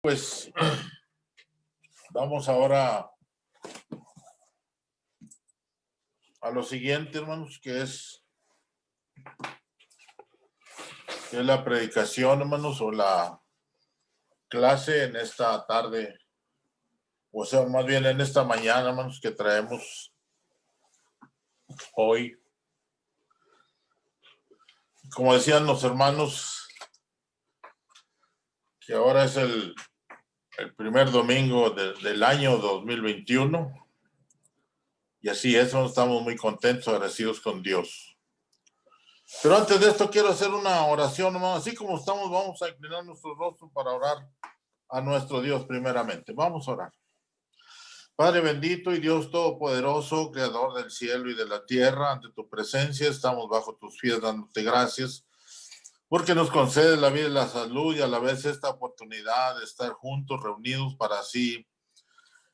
Pues vamos ahora a lo siguiente, hermanos, que es la predicación, hermanos, o la clase en esta tarde, o sea, más bien en esta mañana, hermanos, que traemos hoy. Como decían los hermanos, que ahora es el primer domingo del año 2021, y así es, estamos muy contentos, agradecidos con Dios. Pero antes de esto quiero hacer una oración, hermano. Así como estamos, vamos a inclinar nuestro rostro para orar a nuestro Dios primeramente. Vamos a orar. Padre bendito y Dios todopoderoso, creador del cielo y de la tierra, ante tu presencia estamos bajo tus pies dándote gracias, porque nos concedes la vida y la salud y a la vez esta oportunidad de estar juntos, reunidos para así,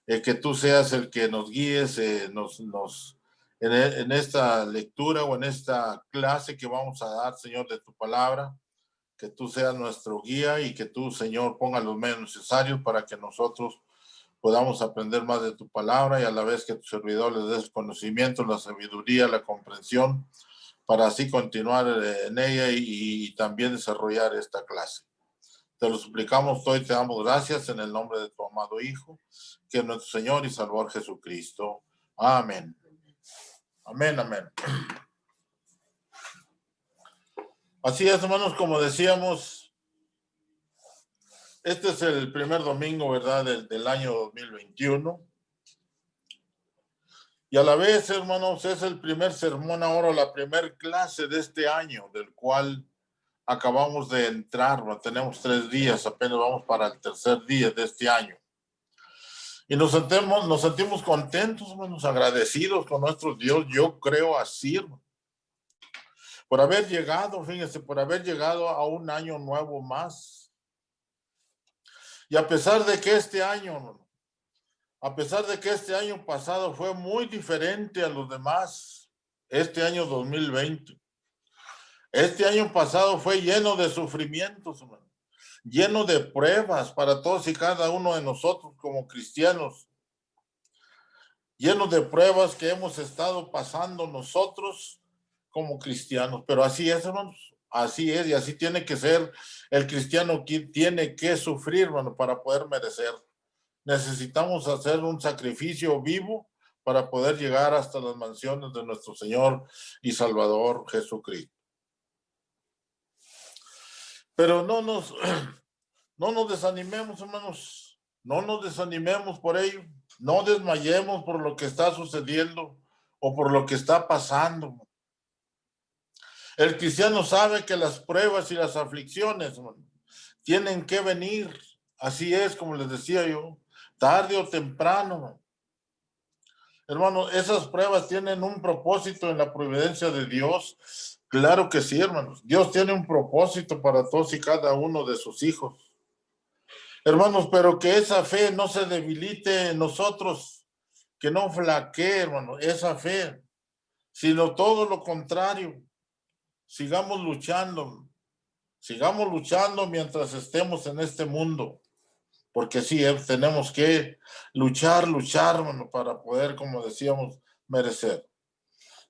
que tú seas el que nos guíes, en esta lectura o en esta clase que vamos a dar, Señor, de tu palabra, que tú seas nuestro guía y que tú, Señor, pongas los medios necesarios para que nosotros podamos aprender más de tu palabra y a la vez que tu servidor les des conocimiento, la sabiduría, la comprensión, para así continuar en ella y también desarrollar esta clase. Te lo suplicamos hoy, te damos gracias en el nombre de tu amado Hijo, que es nuestro Señor y Salvador Jesucristo. Amén. Amén, amén. Así es, hermanos, como decíamos, este es el primer domingo, ¿verdad?, del año 2021. Y a la vez, hermanos, es el primer sermón ahora, la primera clase de este año, del cual acabamos de entrar. Tenemos 3 días, apenas vamos para el tercer día de este año. Y nos sentimos contentos, hermanos, agradecidos con nuestro Dios. Yo creo así, hermano, por haber llegado, fíjense, por haber llegado a un año nuevo más. Y a pesar de que este año pasado fue muy diferente a los demás, este año 2020, este año pasado fue lleno de sufrimientos, hermano, lleno de pruebas para todos y cada uno de nosotros como cristianos, lleno de pruebas que hemos estado pasando nosotros como cristianos. Pero así es, hermanos, así es, y así tiene que ser. El cristiano tiene que sufrir, hermano, para poder merecer. Necesitamos hacer un sacrificio vivo para poder llegar hasta las mansiones de nuestro Señor y Salvador Jesucristo. Pero no nos desanimemos, hermanos. No nos desanimemos por ello. No desmayemos por lo que está sucediendo o por lo que está pasando. El cristiano sabe que las pruebas y las aflicciones, hermano, tienen que venir. Así es, como les decía yo, tarde o temprano. Hermano, esas pruebas tienen un propósito en la providencia de Dios. Claro que sí, hermanos. Dios tiene un propósito para todos y cada uno de sus hijos. Hermanos, pero que esa fe no se debilite en nosotros, que no flaquee, hermano, esa fe, sino todo lo contrario. Sigamos luchando mientras estemos en este mundo. Porque sí, tenemos que luchar, hermano, para poder, como decíamos, merecer.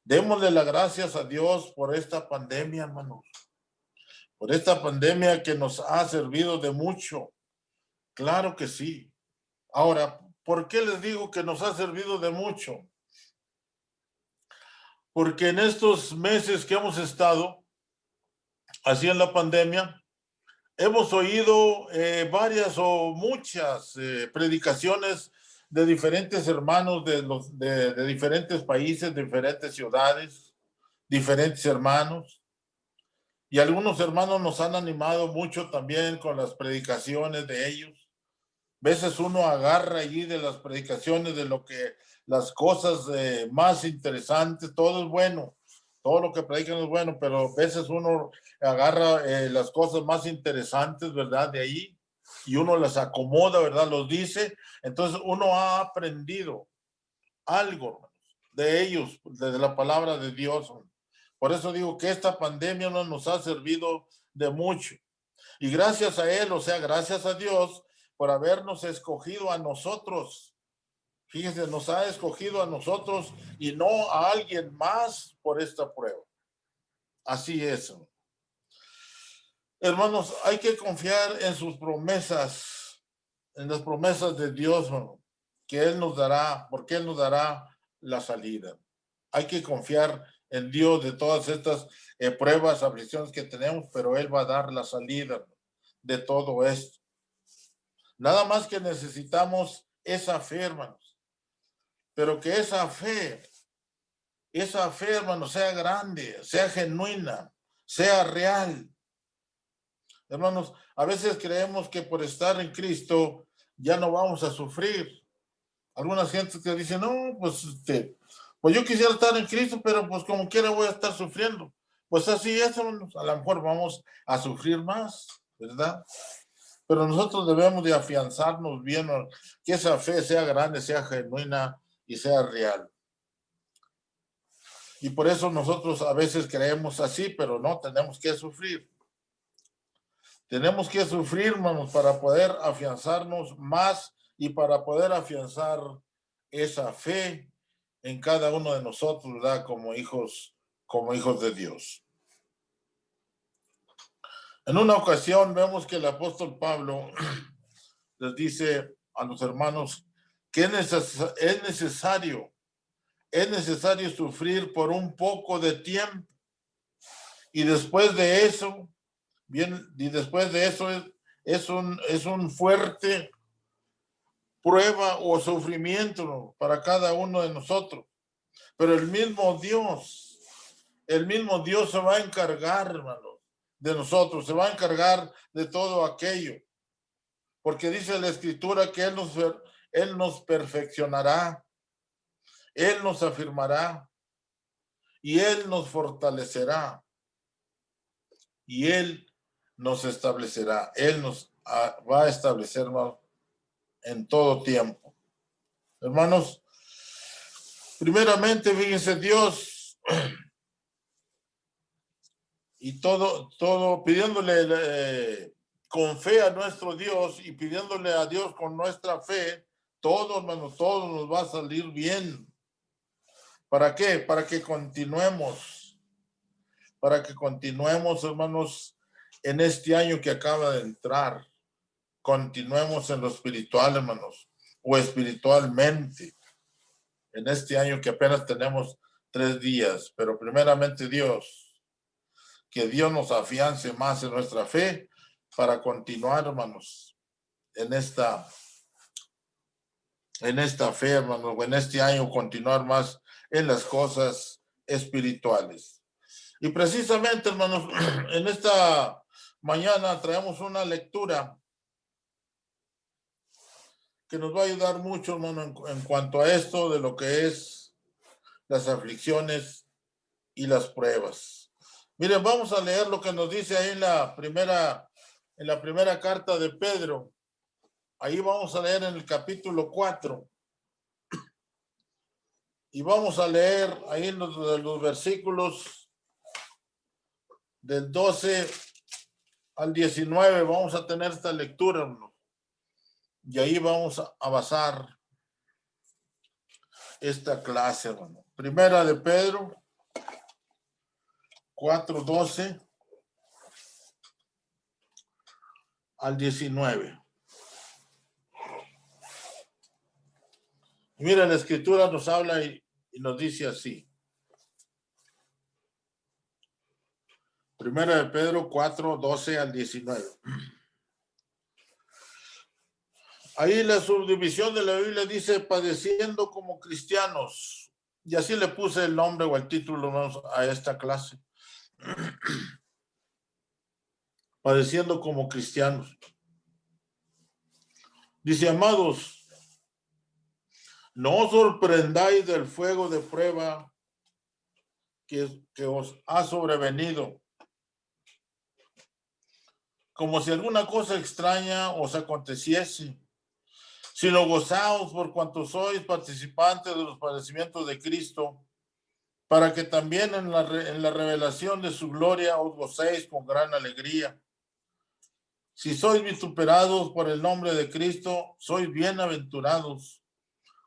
Démosle las gracias a Dios por esta pandemia, hermanos. Por esta pandemia que nos ha servido de mucho. Claro que sí. Ahora, ¿por qué les digo que nos ha servido de mucho? Porque en estos meses que hemos estado así en la pandemia, hemos oído varias o muchas predicaciones de diferentes hermanos de diferentes países, diferentes ciudades, diferentes hermanos. Y algunos hermanos nos han animado mucho también con las predicaciones de ellos. A veces uno agarra allí de las predicaciones de las cosas más interesantes, todo es bueno. Todo lo que predican es bueno, pero a veces uno agarra las cosas más interesantes, ¿verdad? De ahí, y uno las acomoda, ¿verdad? Los dice. Entonces uno ha aprendido algo de ellos, de la palabra de Dios. Por eso digo que esta pandemia no nos ha servido de mucho. Y gracias a él, o sea, gracias a Dios, por habernos escogido a nosotros. Fíjense, nos ha escogido a nosotros y no a alguien más por esta prueba. Así es. Hermanos, hay que confiar en sus promesas, en las promesas de Dios, que Él nos dará, porque Él nos dará la salida. Hay que confiar en Dios de todas estas pruebas, aflicciones que tenemos, pero Él va a dar la salida de todo esto. Nada más que necesitamos esa fe, hermanos, pero que esa fe, hermanos, sea grande, sea genuina, sea real. Hermanos, a veces creemos que por estar en Cristo ya no vamos a sufrir. Algunas gentes que dicen, no, pues yo quisiera estar en Cristo, pero pues como quiera voy a estar sufriendo. Pues así es, hermanos. A lo mejor vamos a sufrir más, ¿verdad? Pero nosotros debemos de afianzarnos bien, que esa fe sea grande, sea genuina y sea real. Y por eso nosotros a veces creemos así, pero no, tenemos que sufrir. Tenemos que sufrir, hermanos, para poder afianzarnos más y para poder afianzar esa fe en cada uno de nosotros, ¿verdad? Como hijos de Dios. En una ocasión vemos que el apóstol Pablo les dice a los hermanos que es necesario sufrir por un poco de tiempo. Y después de eso, es un fuerte prueba o sufrimiento para cada uno de nosotros. Pero el mismo Dios se va a encargar, hermanos, de nosotros, se va a encargar de todo aquello. Porque dice la Escritura que Él nos perfeccionará, Él nos afirmará y Él nos fortalecerá y Él nos establecerá. Él nos va a establecer, hermanos, en todo tiempo. Hermanos, primeramente, fíjense, Dios y todo pidiéndole con fe a nuestro Dios y pidiéndole a Dios con nuestra fe, todo, hermanos, todo nos va a salir bien. ¿Para qué? Para que continuemos, hermanos, en este año que acaba de entrar. Continuemos en lo espiritual, hermanos, o espiritualmente, en este año que apenas tenemos 3 días, pero primeramente Dios, que Dios nos afiance más en nuestra fe para continuar, hermanos, en esta fe, hermanos, o en este año continuar más en las cosas espirituales. Y precisamente, hermanos, en esta mañana traemos una lectura que nos va a ayudar mucho, hermano, en cuanto a esto de lo que es las aflicciones y las pruebas. Miren, vamos a leer lo que nos dice ahí en la primera carta de Pedro. Ahí vamos a leer en el capítulo 4. Y vamos a leer ahí en los versículos del 12 al 19. Vamos a tener esta lectura, hermano. Y ahí vamos a basar esta clase, hermano. Primera de Pedro 4:12 al 19. Mira, la Escritura nos habla y nos dice así. Primera de Pedro 4:12 al 19. Ahí la subdivisión de la Biblia dice padeciendo como cristianos. Y así le puse el nombre o el título a esta clase. Padeciendo como cristianos. Dice, amados, no os sorprendáis del fuego de prueba que os ha sobrevenido, como si alguna cosa extraña os aconteciese, sino gozaos por cuanto sois participantes de los padecimientos de Cristo, para que también en la revelación de su gloria os gocéis con gran alegría. Si sois vituperados por el nombre de Cristo, sois bienaventurados,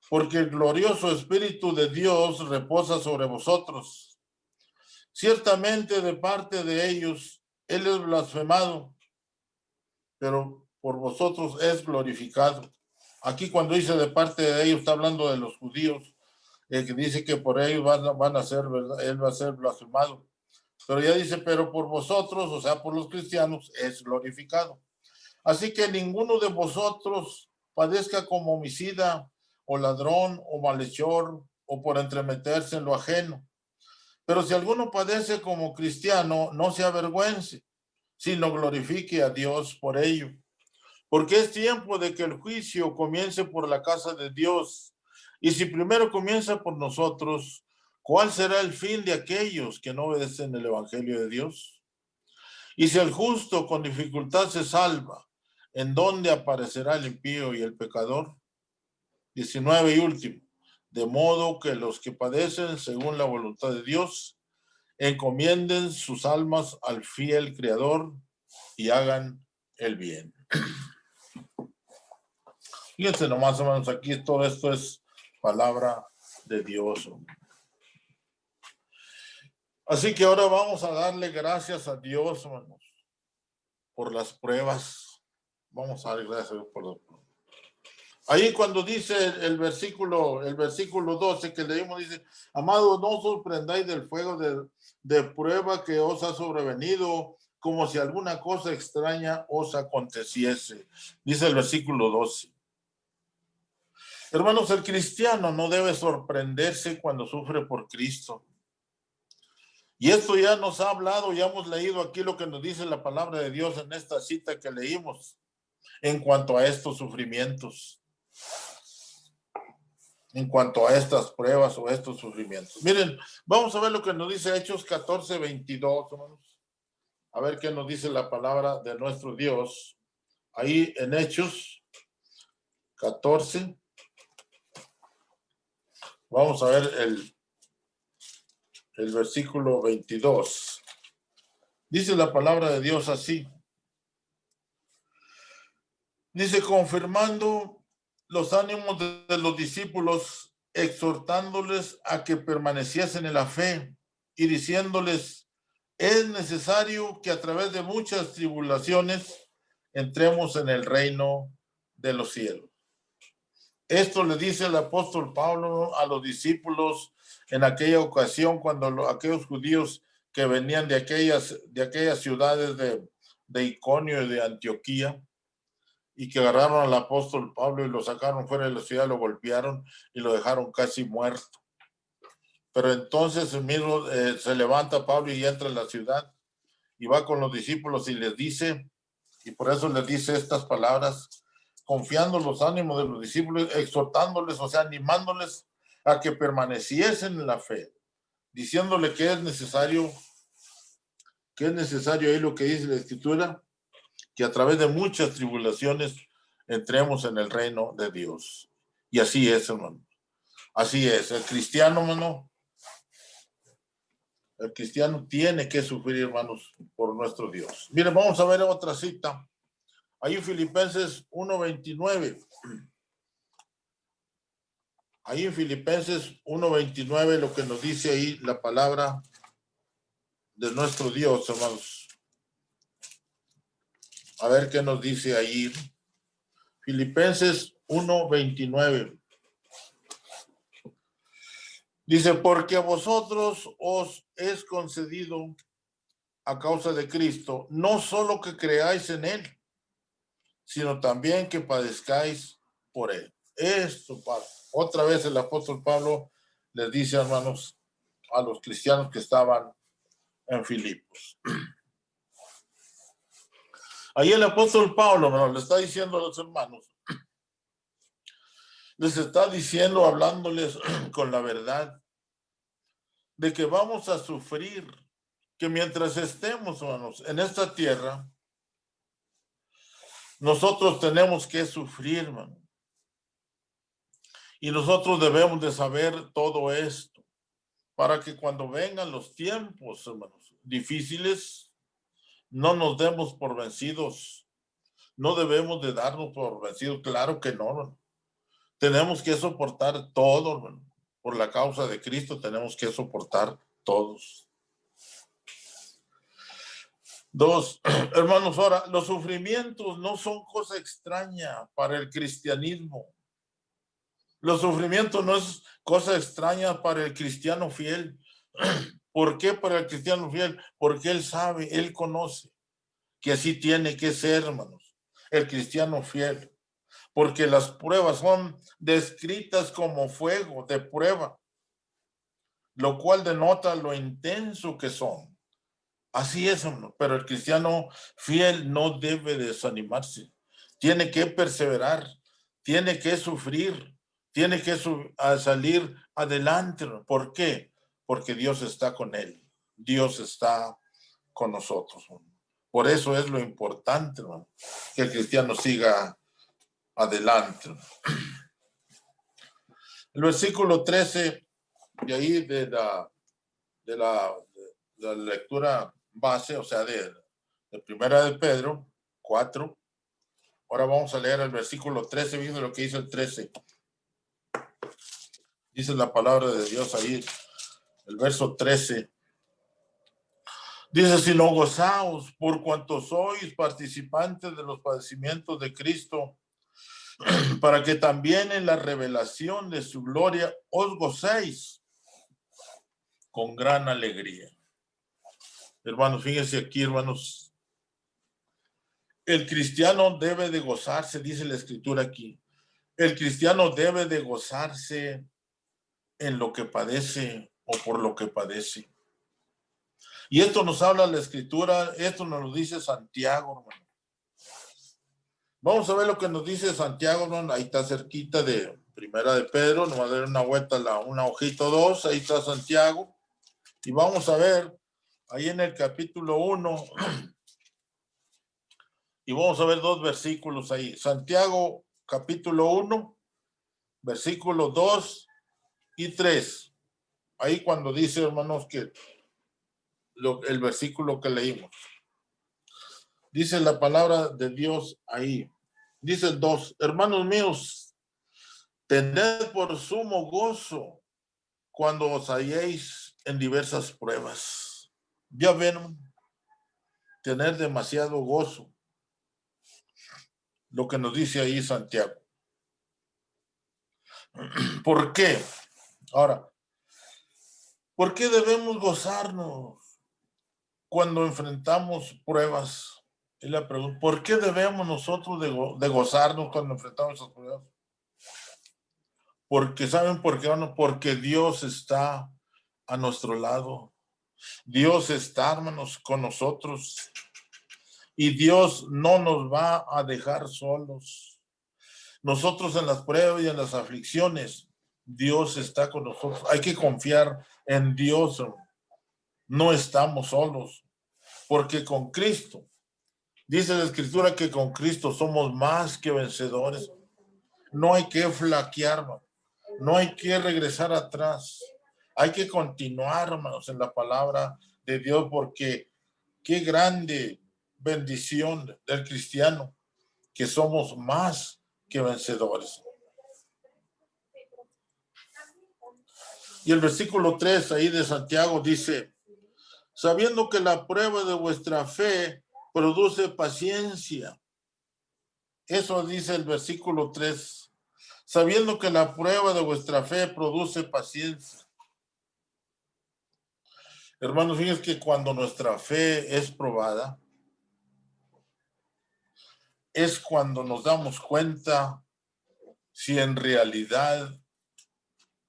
porque el glorioso Espíritu de Dios reposa sobre vosotros. Ciertamente de parte de ellos, Él es blasfemado, pero por vosotros es glorificado. Aquí cuando dice de parte de ellos, está hablando de los judíos, que dice que por ellos van a ser, ¿verdad? Él va a ser blasfemado. Pero ya dice, pero por vosotros, o sea, por los cristianos, es glorificado. Así que ninguno de vosotros padezca como homicida, o ladrón, o malhechor, o por entremeterse en lo ajeno. Pero si alguno padece como cristiano, no se avergüence, sino glorifique a Dios por ello. Porque es tiempo de que el juicio comience por la casa de Dios. Y si primero comienza por nosotros, ¿cuál será el fin de aquellos que no obedecen el evangelio de Dios? Y si el justo con dificultad se salva, ¿en dónde aparecerá el impío y el pecador? 19 y último. De modo que los que padecen según la voluntad de Dios, encomienden sus almas al fiel Creador y hagan el bien. Fíjense nomás o menos aquí, todo esto es palabra de Dios. Así que ahora vamos a darle gracias a Dios, hermanos, por las pruebas. Vamos a darle gracias a Dios por las pruebas. Ahí cuando dice el versículo 12 que leímos, dice, amados, no os sorprendáis del fuego de prueba que os ha sobrevenido, como si alguna cosa extraña os aconteciese. Dice el versículo 12. Hermanos, el cristiano no debe sorprenderse cuando sufre por Cristo. Y esto ya nos ha hablado, ya hemos leído aquí lo que nos dice la palabra de Dios en esta cita que leímos en cuanto a estos sufrimientos, en cuanto a estas pruebas o estos sufrimientos. Miren, vamos a ver lo que nos dice Hechos 14, 22, hermanos. A ver qué nos dice la palabra de nuestro Dios. Ahí en Hechos 14. Vamos a ver el versículo 22. Dice la palabra de Dios así. Dice, confirmando los ánimos de los discípulos, exhortándoles a que permaneciesen en la fe y diciéndoles, es necesario que a través de muchas tribulaciones entremos en el reino de los cielos. Esto le dice el apóstol Pablo a los discípulos en aquella ocasión cuando aquellos judíos que venían de aquellas ciudades de Iconio y de Antioquía y que agarraron al apóstol Pablo y lo sacaron fuera de la ciudad, lo golpearon y lo dejaron casi muerto. Pero entonces el mismo se levanta Pablo y entra en la ciudad y va con los discípulos y les dice, y por eso les dice estas palabras, confiando los ánimos de los discípulos, exhortándoles, o sea, animándoles a que permaneciesen en la fe, diciéndole que es necesario ahí lo que dice la Escritura, que a través de muchas tribulaciones entremos en el reino de Dios. Y así es, hermano. Así es. El cristiano, hermano, el cristiano tiene que sufrir, hermanos, por nuestro Dios. Miren, vamos a ver otra cita. Ahí en Filipenses 1:29. Ahí en Filipenses 1:29, lo que nos dice ahí la palabra de nuestro Dios, hermanos. A ver qué nos dice ahí. Filipenses 1:29. Dice, porque a vosotros os es concedido a causa de Cristo, no solo que creáis en Él, sino también que padezcáis por Él. Esto, otra vez el apóstol Pablo les dice, hermanos, a los cristianos que estaban en Filipos. Ahí el apóstol Pablo, hermano, le está diciendo a los hermanos, les está diciendo, hablándoles con la verdad, de que vamos a sufrir, que mientras estemos, hermanos, en esta tierra, nosotros tenemos que sufrir, hermano. Y nosotros debemos de saber todo esto para que cuando vengan los tiempos, hermanos, difíciles, no nos demos por vencidos, no debemos de darnos por vencidos. Claro que no, hermano. Tenemos que soportar todo, hermano. Por la causa de Cristo tenemos que soportar todos. Dos, hermanos, ahora, los sufrimientos no son cosa extraña para el cristianismo. Los sufrimientos no es cosa extraña para el cristiano fiel. ¿Por qué para el cristiano fiel? Porque él sabe, él conoce que así tiene que ser, hermanos, el cristiano fiel. Porque las pruebas son descritas como fuego de prueba, lo cual denota lo intenso que son. Así es, hermano, pero el cristiano fiel no debe desanimarse. Tiene que perseverar, tiene que sufrir, tiene que salir adelante. ¿Por qué? Porque Dios está con él. Dios está con nosotros. Por eso es lo importante, hermano, que el cristiano siga adelante. El versículo 13, de ahí de la lectura base, o sea, de Primera de Pedro 4. Ahora vamos a leer el versículo 13, viendo lo que dice el 13. Dice la palabra de Dios ahí, el verso 13. Dice, sino gozaos por cuanto sois participantes de los padecimientos de Cristo, para que también en la revelación de su gloria os gocéis con gran alegría. Hermanos, fíjense aquí, hermanos. El cristiano debe de gozarse, dice la escritura aquí. El cristiano debe de gozarse en lo que padece o por lo que padece. Y esto nos habla la escritura, esto nos lo dice Santiago, hermano. Vamos a ver lo que nos dice Santiago, hermano. Ahí está cerquita de Primera de Pedro, nos va a dar una vuelta, una hojita 2, ahí está Santiago. Y vamos a ver ahí en el capítulo 1, y vamos a ver 2 versículos ahí. Santiago, capítulo 1, versículos 2 y 3. Ahí cuando dice, hermanos, que el versículo que leímos. Dice la palabra de Dios ahí. Dice el 2, hermanos míos, tened por sumo gozo cuando os halléis en diversas pruebas. Ya ven, tener demasiado gozo. Lo que nos dice ahí Santiago. ¿Por qué? Ahora, ¿por qué debemos gozarnos cuando enfrentamos pruebas? Es la pregunta. ¿Por qué debemos nosotros de gozarnos cuando enfrentamos esas pruebas? Porque, ¿saben por qué? Bueno, porque Dios está a nuestro lado. Dios está, hermanos, con nosotros. Y Dios no nos va a dejar solos. Nosotros en las pruebas y en las aflicciones, Dios está con nosotros. Hay que confiar en Dios. No estamos solos. Porque con Cristo, dice la Escritura que con Cristo somos más que vencedores. No hay que flaquear, no hay que regresar atrás. Hay que continuar, hermanos, en la palabra de Dios, porque qué grande bendición del cristiano, que somos más que vencedores. Y el versículo 3 ahí de Santiago dice, sabiendo que la prueba de vuestra fe produce paciencia. Eso dice el versículo 3. Sabiendo que la prueba de vuestra fe produce paciencia. Hermanos, fíjense que cuando nuestra fe es probada, es cuando nos damos cuenta si en realidad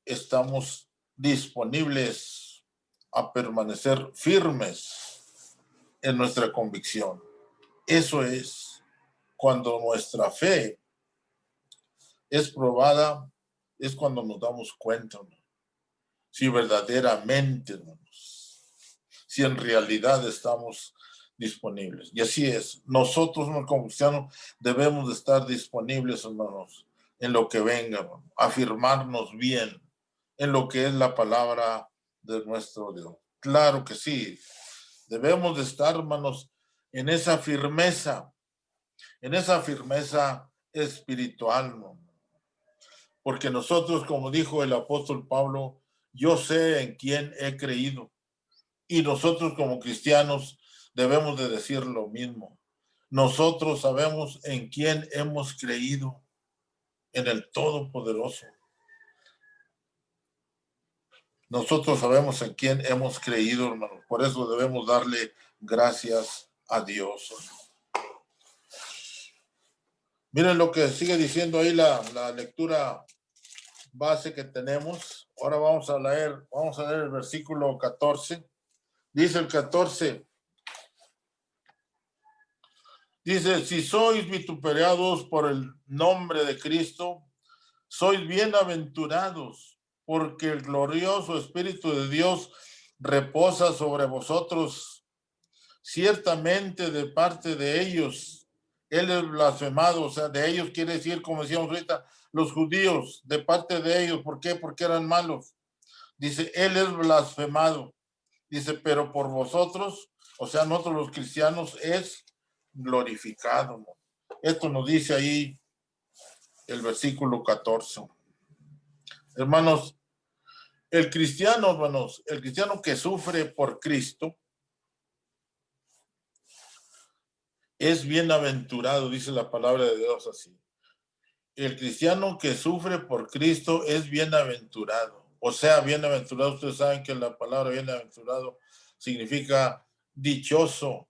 estamos disponibles a permanecer firmes en nuestra convicción. Eso es cuando nuestra fe es probada, es cuando nos damos cuenta, ¿no? Si verdaderamente, hermanos, si en realidad estamos disponibles. Y así es, nosotros como cristianos debemos de estar disponibles, hermanos, en lo que venga, hermanos, afirmarnos bien en lo que es la palabra de nuestro Dios. Claro que sí, debemos de estar, hermanos, en esa firmeza, en esa firmeza espiritual, ¿no? Porque nosotros, como dijo el apóstol Pablo, yo sé en quién he creído. Y nosotros como cristianos debemos de decir lo mismo. Nosotros sabemos en quién hemos creído, en el Todopoderoso. Nosotros sabemos en quién hemos creído, hermanos. Por eso debemos darle gracias a Dios. Miren lo que sigue diciendo ahí la lectura base que tenemos. Ahora vamos a leer el versículo 14. Dice el 14. Dice, si sois vituperados por el nombre de Cristo, sois bienaventurados, porque el glorioso Espíritu de Dios reposa sobre vosotros. Ciertamente de parte de ellos, él es blasfemado, o sea, de ellos quiere decir, como decíamos ahorita, los judíos, de parte de ellos. ¿Por qué? Porque eran malos. Dice, él es blasfemado. Dice, pero por vosotros, o sea, nosotros los cristianos, es glorificado. Esto nos dice ahí el versículo 14. Hermanos, el cristiano, hermanos, el cristiano que sufre por Cristo es bienaventurado, dice la palabra de Dios así. El cristiano que sufre por Cristo es bienaventurado. O sea, bienaventurado, ustedes saben que la palabra bienaventurado significa dichoso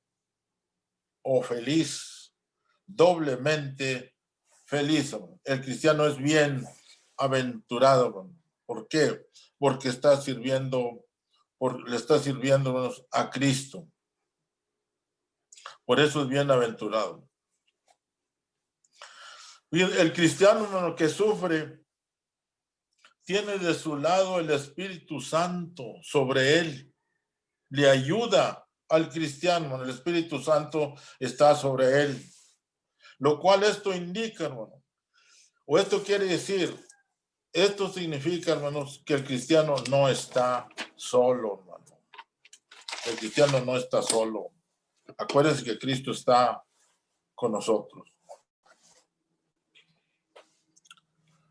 o feliz, doblemente feliz. El cristiano es bienaventurado. ¿Por qué? Porque le está sirviendo a Cristo. Por eso es bienaventurado. El cristiano, hermano, que sufre, tiene de su lado el Espíritu Santo sobre él. Le ayuda al cristiano, hermano. El Espíritu Santo está sobre él. Lo cual esto indica, hermano, o esto quiere decir, esto significa, hermanos, que el cristiano no está solo, hermano. El cristiano no está solo. Acuérdense que Cristo está con nosotros.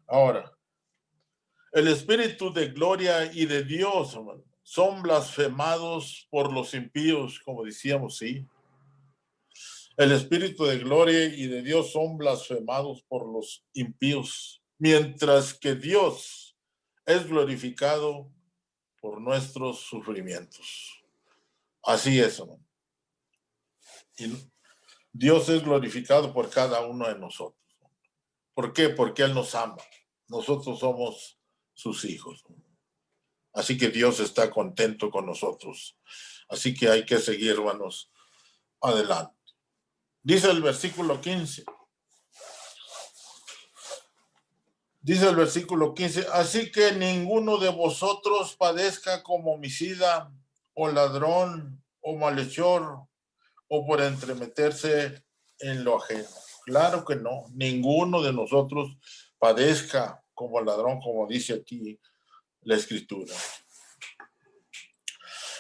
Ahora, el Espíritu de gloria y de Dios, hermano, son blasfemados por los impíos, como decíamos, sí. El Espíritu de gloria y de Dios son blasfemados por los impíos, mientras que Dios es glorificado por nuestros sufrimientos. Así es, hermano. Y Dios es glorificado por cada uno de nosotros. ¿Por qué? Porque Él nos ama. Nosotros somos sus hijos. Así que Dios está contento con nosotros. Así que hay que seguir, hermanos, adelante. Dice el versículo 15. Dice el versículo 15, así que ninguno de vosotros padezca como homicida o ladrón o malhechor o por entremeterse en lo ajeno. Claro que no, ninguno de nosotros padezca como ladrón, como dice aquí la Escritura.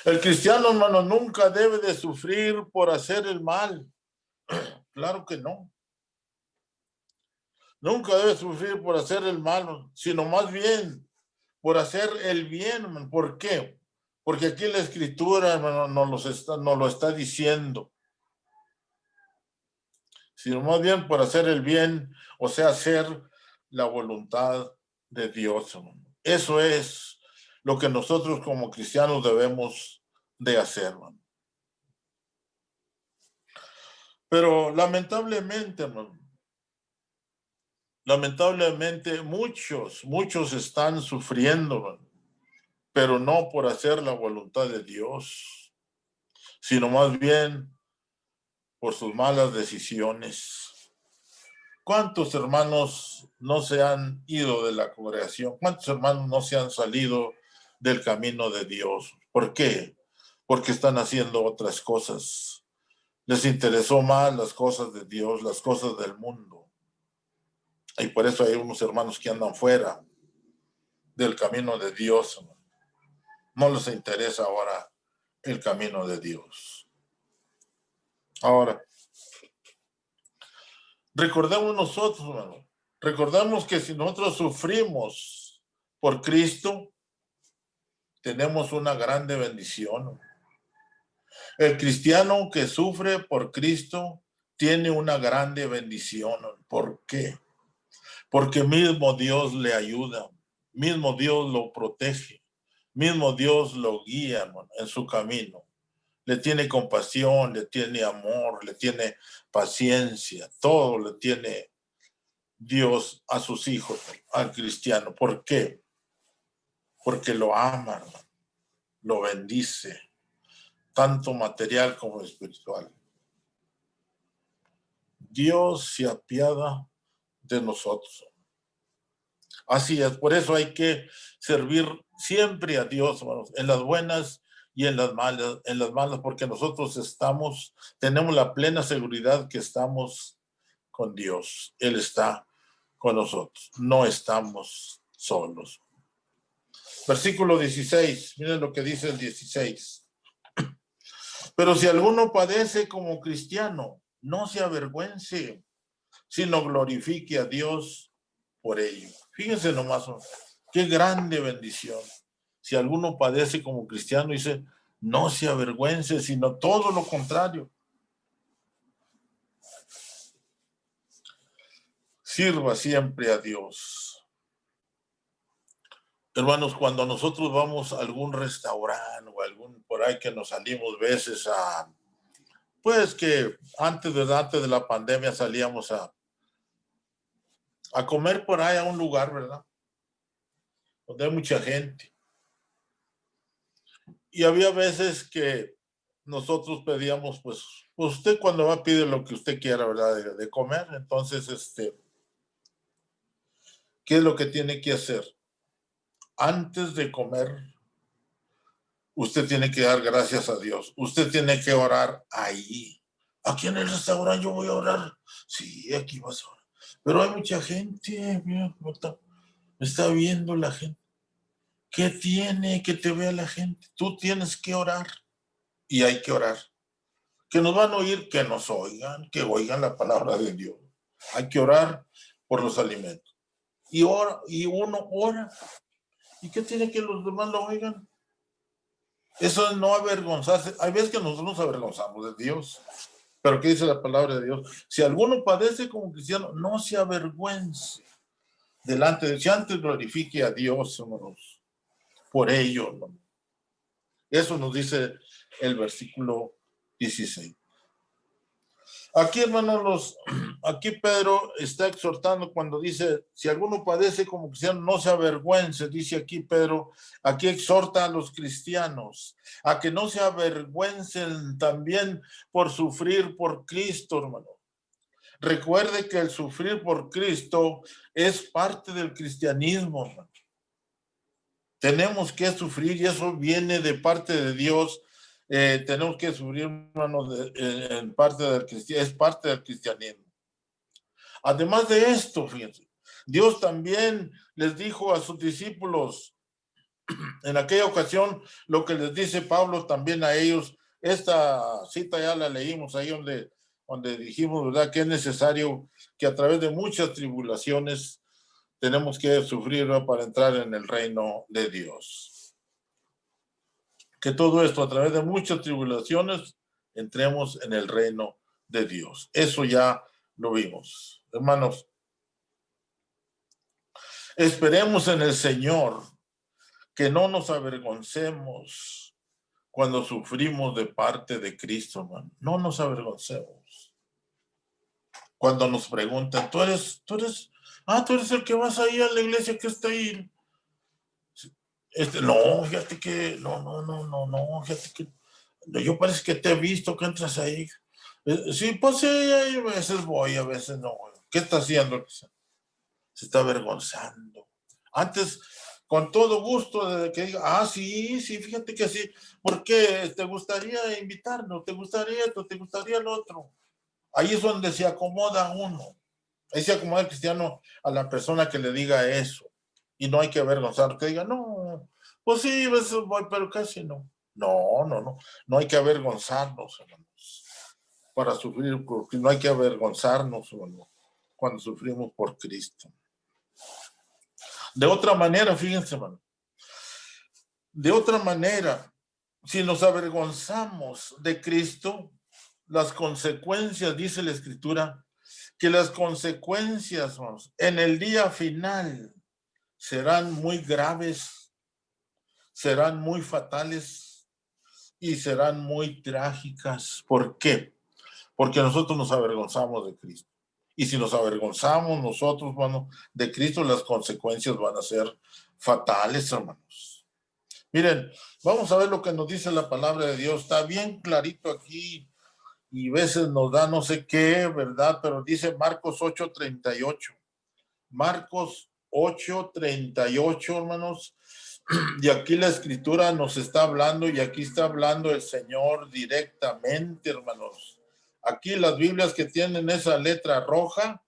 El cristiano, hermano, nunca debe de sufrir por hacer el mal. Claro que no. Nunca debe sufrir por hacer el mal, sino más bien por hacer el bien. ¿Por qué? Porque aquí la Escritura, hermano, nos lo está diciendo. Sino más bien por hacer el bien, o sea, hacer la voluntad de Dios, hermano. Eso es lo que nosotros como cristianos debemos de hacer, hermano. Pero lamentablemente, hermano, muchos están sufriendo, hermano, pero no por hacer la voluntad de Dios, sino más bien por sus malas decisiones. ¿Cuántos hermanos no se han ido de la congregación? ¿Cuántos hermanos no se han salido del camino de Dios? ¿Por qué? Porque están haciendo otras cosas. Les interesó más las cosas de Dios, las cosas del mundo. Y por eso hay unos hermanos que andan fuera del camino de Dios. No les interesa ahora el camino de Dios. Ahora, Recordemos nosotros, hermano, recordamos que si nosotros sufrimos por Cristo, tenemos una grande bendición. El cristiano que sufre por Cristo tiene una grande bendición. ¿Por qué? Porque mismo Dios le ayuda, mismo Dios lo protege, mismo Dios lo guía, hermano, en su camino. Le tiene compasión, le tiene amor, le tiene paciencia, todo le tiene Dios a sus hijos, al cristiano. ¿Por qué? Porque lo ama, hermano, lo bendice, tanto material como espiritual. Dios se apiada de nosotros. Así es, por eso hay que servir siempre a Dios, hermanos, en las buenas y en las malas, porque nosotros tenemos la plena seguridad que estamos con Dios. Él está con nosotros, no estamos solos. Versículo 16, miren lo que dice el 16. Pero si alguno padece como cristiano, no se avergüence, sino glorifique a Dios por ello. Fíjense nomás, qué grande bendición. Si alguno padece como cristiano, dice, no se avergüence, sino todo lo contrario. Sirva siempre a Dios. Hermanos, cuando nosotros vamos a algún restaurante o algún por ahí que nos salimos veces pues que antes de la pandemia salíamos a comer por ahí a un lugar, ¿verdad? Donde hay mucha gente. Y había veces que nosotros pedíamos, pues usted cuando va pide lo que usted quiera, ¿verdad? De comer. Entonces, ¿qué es lo que tiene que hacer? Antes de comer, usted tiene que dar gracias a Dios. Usted tiene que orar ahí. Aquí en el restaurante yo voy a orar. Sí, aquí vas a orar. Pero hay mucha gente, mira, me está viendo la gente. ¿Qué tiene que te vea la gente? Tú tienes que orar y hay que orar. Que nos van a oír, que nos oigan, que oigan la palabra de Dios. Hay que orar por los alimentos. Y uno ora. ¿Y qué tiene que los demás lo oigan? Eso es no avergonzarse. Hay veces que nosotros nos avergonzamos de Dios. Pero ¿qué dice la palabra de Dios? Si alguno padece como cristiano, no se avergüence delante de Dios. Si antes glorifique a Dios, hermanos, por ello, ¿no? Eso nos dice el versículo 16. Aquí, hermanos, aquí Pedro está exhortando cuando dice, si alguno padece como cristiano, no se avergüence, dice aquí Pedro, aquí exhorta a los cristianos a que no se avergüencen también por sufrir por Cristo, hermano. Recuerde que el sufrir por Cristo es parte del cristianismo, hermano. Tenemos que sufrir y eso viene de parte de Dios. Tenemos que sufrir, hermanos, en parte del cristianismo, es parte del cristianismo. Además de esto, fíjense, Dios también les dijo a sus discípulos en aquella ocasión lo que les dice Pablo también a ellos. Esta cita ya la leímos ahí donde dijimos, ¿verdad?, que es necesario que a través de muchas tribulaciones tenemos que sufrir, ¿no?, para entrar en el reino de Dios. Que todo esto a través de muchas tribulaciones entremos en el reino de Dios. Eso ya lo vimos. Hermanos, esperemos en el Señor que no nos avergoncemos cuando sufrimos de parte de Cristo, hermano. No nos avergoncemos. Cuando nos preguntan, tú eres el que vas ahí a la iglesia que está ahí. No, fíjate que, no, fíjate que, yo parece que te he visto que entras ahí. Sí, pues sí, a veces voy, a veces no. ¿Qué está haciendo? Se está avergonzando. Antes, con todo gusto, de que diga, sí, fíjate que sí. ¿Por qué? ¿Te gustaría invitarnos? ¿Te gustaría esto? ¿Te gustaría lo otro? Ahí es donde se acomoda uno. Ahí se acomoda el cristiano a la persona que le diga eso. Y no hay que avergonzar, que diga, no, pues sí, a veces voy, pero casi no. No hay que avergonzarnos, hermanos, para sufrir, porque no hay que avergonzarnos, hermanos. cuando sufrimos por Cristo. De otra manera, fíjense, hermano, de otra manera, si nos avergonzamos de Cristo, las consecuencias, dice la Escritura, que las consecuencias, hermanos, en el día final serán muy graves, serán muy fatales y serán muy trágicas. ¿Por qué? Porque nosotros nos avergonzamos de Cristo. Y si nos avergonzamos nosotros, hermano, de Cristo, las consecuencias van a ser fatales, hermanos. Miren, vamos a ver lo que nos dice la palabra de Dios. Está bien clarito aquí y a veces nos da no sé qué, ¿verdad? Pero dice Marcos 8:38. Marcos 8:38, hermanos. Y aquí la Escritura nos está hablando y aquí está hablando el Señor directamente, hermanos. Aquí las Biblias que tienen esa letra roja,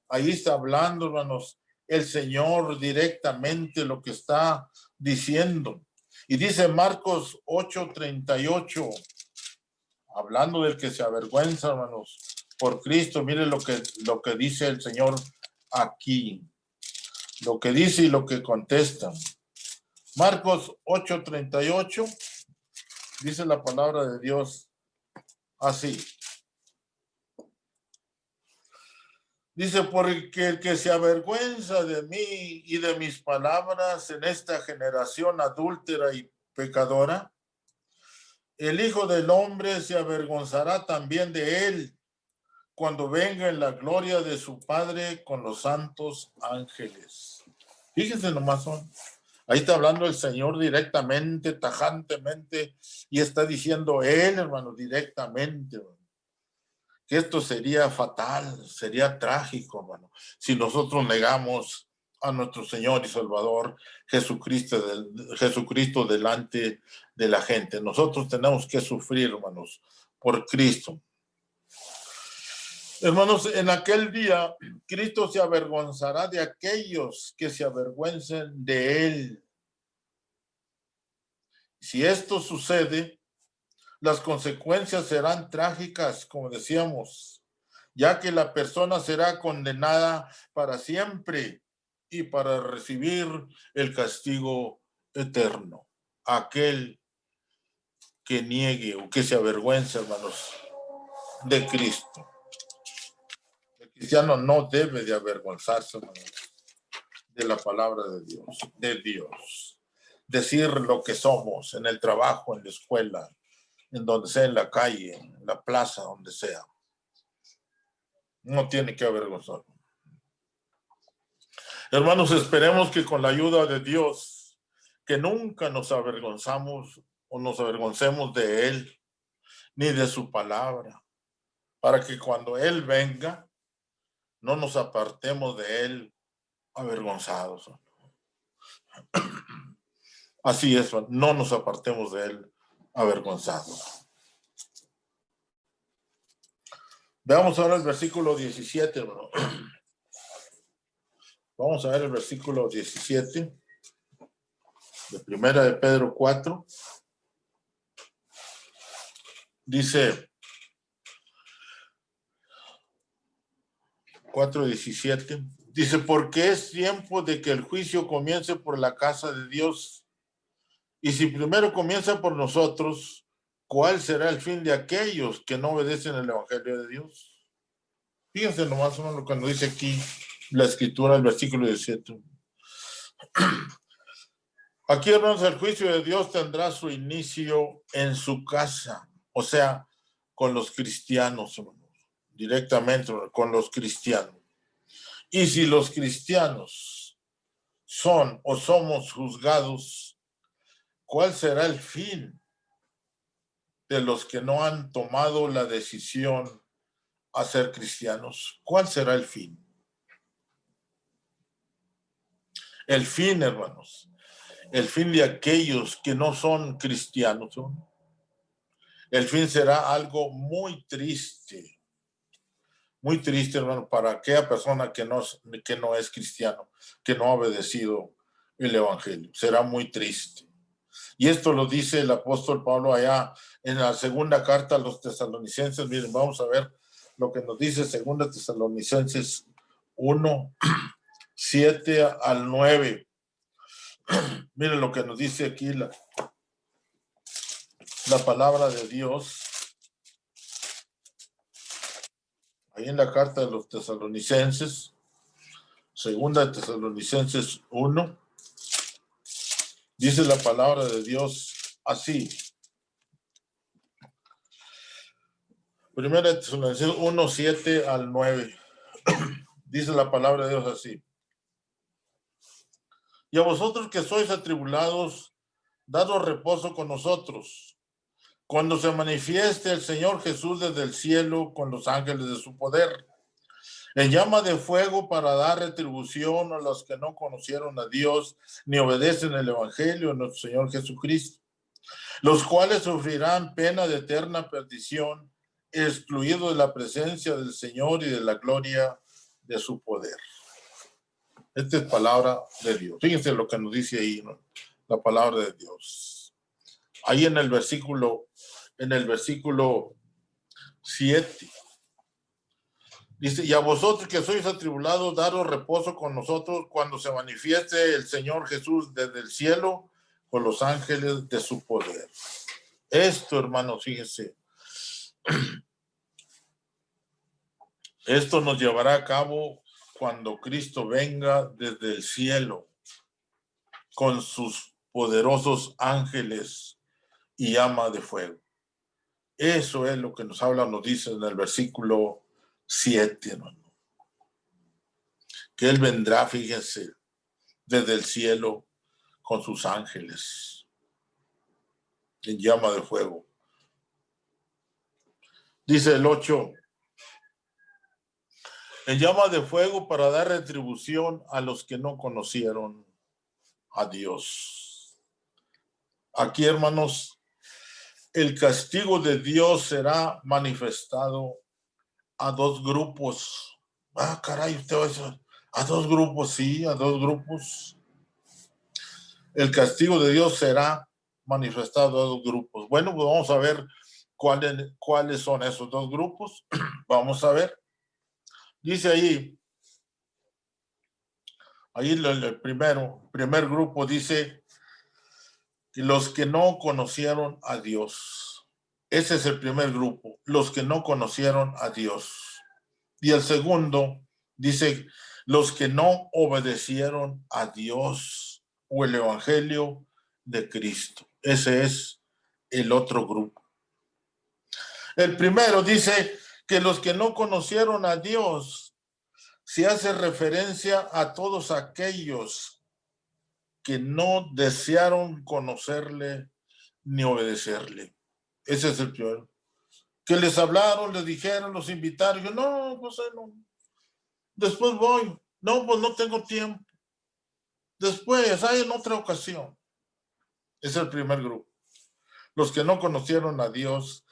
ahí está hablando, hermanos, el Señor directamente lo que está diciendo. Y dice Marcos 8:38, hablando del que se avergüenza, hermanos, por Cristo. Mire lo que dice el Señor aquí, lo que dice y lo que contesta. Marcos 8:38, dice la palabra de Dios así. Dice, porque el que se avergüenza de mí y de mis palabras en esta generación adúltera y pecadora, el Hijo del Hombre se avergonzará también de él cuando venga en la gloria de su Padre con los santos ángeles. Fíjense nomás, ahí está hablando el Señor directamente, tajantemente, y está diciendo él, hermano, directamente, hermano, que esto sería fatal, sería trágico, hermano, si nosotros negamos a nuestro Señor y Salvador Jesucristo delante de la gente. Nosotros tenemos que sufrir, hermanos, por Cristo. Hermanos, en aquel día, Cristo se avergonzará de aquellos que se avergüencen de él. Si esto sucede, las consecuencias serán trágicas, como decíamos, ya que la persona será condenada para siempre y para recibir el castigo eterno. Aquel que niegue o que se avergüence, hermanos, de Cristo. El cristiano no debe de avergonzarse, hermanos, de la palabra de Dios, de Dios. Decir lo que somos en el trabajo, en la escuela, en donde sea, en la calle, en la plaza, donde sea. No tiene que avergonzar. Hermanos, esperemos que con la ayuda de Dios, que nunca nos avergonzamos o nos avergoncemos de Él, ni de su palabra, para que cuando Él venga, no nos apartemos de Él avergonzados. Así es, no nos apartemos de Él avergonzados. Veamos ahora el versículo 17, hermano. Vamos a ver el versículo 17 de Primera de Pedro 4. Dice 4:17. Dice, porque es tiempo de que el juicio comience por la casa de Dios. Y si primero comienza por nosotros, ¿cuál será el fin de aquellos que no obedecen el evangelio de Dios? Fíjense nomás lo que nos dice aquí la escritura, el versículo 17. Aquí, hermanos, el juicio de Dios tendrá su inicio en su casa, o sea, con los cristianos, hermanos, directamente con los cristianos. Y si los cristianos son o somos juzgados, ¿cuál será el fin de los que no han tomado la decisión a ser cristianos? ¿Cuál será el fin? El fin, hermanos, el fin de aquellos que no son cristianos, ¿no? El fin será algo muy triste, hermano, para aquella persona que no es cristiano, que no ha obedecido el evangelio. Será muy triste. Y esto lo dice el apóstol Pablo allá en la segunda carta a los tesalonicenses. Miren, vamos a ver lo que nos dice segunda Tesalonicenses 1, 7 al 9. Miren lo que nos dice aquí la palabra de Dios. Ahí en la carta de los Tesalonicenses, segunda de Tesalonicenses 1, dice la palabra de Dios así. Primera de Tesalonicenses 1, 7 al 9. Dice la palabra de Dios así. Y a vosotros que sois atribulados, dados reposo con nosotros, cuando se manifieste el Señor Jesús desde el cielo con los ángeles de su poder, en llama de fuego para dar retribución a los que no conocieron a Dios ni obedecen el evangelio de nuestro Señor Jesucristo, los cuales sufrirán pena de eterna perdición, excluidos de la presencia del Señor y de la gloria de su poder. Esta es palabra de Dios. Fíjense lo que nos dice ahí, ¿no? La palabra de Dios. Ahí en el versículo 7. Dice, y a vosotros que sois atribulados, daros reposo con nosotros cuando se manifieste el Señor Jesús desde el cielo con los ángeles de su poder. Esto, hermanos, fíjense, esto nos llevará a cabo cuando Cristo venga desde el cielo con sus poderosos ángeles y llama de fuego. Eso es lo que nos habla, nos dice en el versículo 7, hermano. Que Él vendrá, fíjense, desde el cielo con sus ángeles en llama de fuego. Dice el 8, en llama de fuego para dar retribución a los que no conocieron a Dios. Aquí, hermanos, el castigo de Dios será manifestado a dos grupos. Ah, caray, usted va a decir, a dos grupos, sí, a dos grupos. El castigo de Dios será manifestado a dos grupos. Bueno, pues vamos a ver cuáles son esos dos grupos. Vamos a ver. Dice ahí el primer grupo dice que los que no conocieron a Dios. Ese es el primer grupo, los que no conocieron a Dios. Y el segundo dice los que no obedecieron a Dios o el evangelio de Cristo. Ese es el otro grupo. El primero dice que los que no conocieron a Dios, se hace referencia a todos aquellos que no desearon conocerle ni obedecerle. Ese es el primero. Que les hablaron, les dijeron, los invitaron. Yo, no, pues no. Después voy. No, pues no tengo tiempo. Después, hay en otra ocasión. Es el primer grupo. Los que no conocieron a Dios,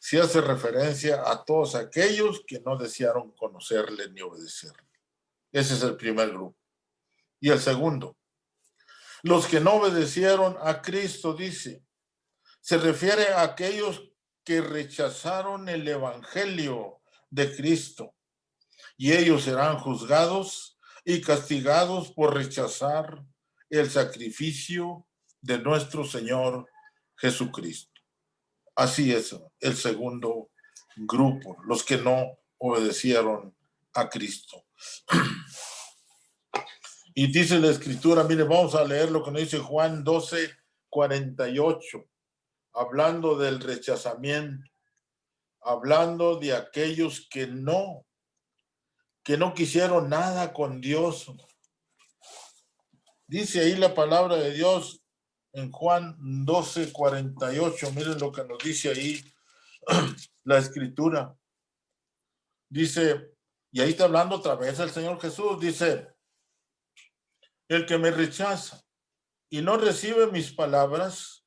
se hace referencia a todos aquellos que no desearon conocerle ni obedecerle. Ese es el primer grupo. Y el segundo, los que no obedecieron a Cristo, dice, se refiere a aquellos que rechazaron el evangelio de Cristo, y ellos serán juzgados y castigados por rechazar el sacrificio de nuestro Señor Jesucristo. Así es el segundo grupo, los que no obedecieron a Cristo. Y dice la escritura, mire, vamos a leer lo que nos dice Juan 12:48, hablando del rechazamiento, hablando de aquellos que no quisieron nada con Dios. Dice ahí la palabra de Dios en Juan 12:48, miren lo que nos dice ahí la escritura. Dice, y ahí está hablando otra vez el Señor Jesús, dice, el que me rechaza y no recibe mis palabras,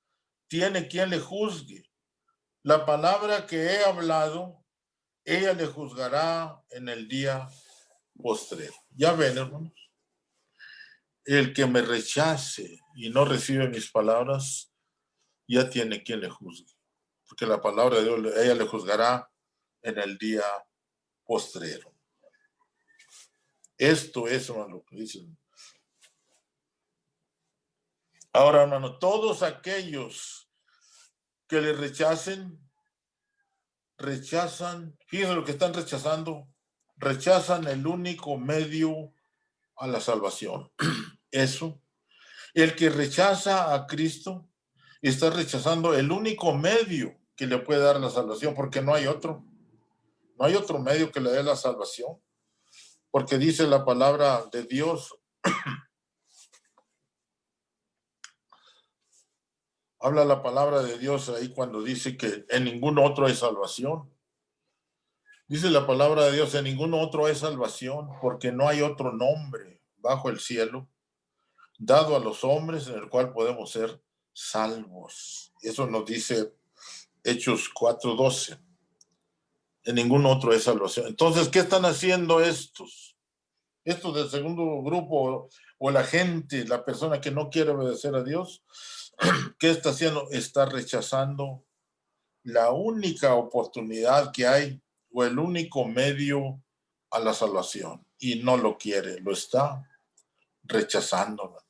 tiene quien le juzgue. La palabra que he hablado, ella le juzgará en el día postrero. Ya ven, hermanos. El que me rechace y no recibe mis palabras, ya tiene quien le juzgue. Porque la palabra de Dios, ella le juzgará en el día postrero. Esto es, hermano, lo que dicen. Ahora, hermano, todos aquellos que le rechazan, fíjense lo que están rechazando, rechazan el único medio a la salvación. Eso, el que rechaza a Cristo está rechazando el único medio que le puede dar la salvación, porque no hay otro. No hay otro medio que le dé la salvación, porque dice la palabra de Dios, habla la palabra de Dios ahí cuando dice que en ningún otro hay salvación. Dice la palabra de Dios, en ningún otro hay salvación, porque no hay otro nombre bajo el cielo dado a los hombres en el cual podemos ser salvos. Eso nos dice Hechos 4:12. En ningún otro hay salvación. Entonces, ¿qué están haciendo estos? Estos del segundo grupo o la gente, la persona que no quiere obedecer a Dios, ¿qué está haciendo? Está rechazando la única oportunidad que hay o el único medio a la salvación y no lo quiere, lo está rechazando.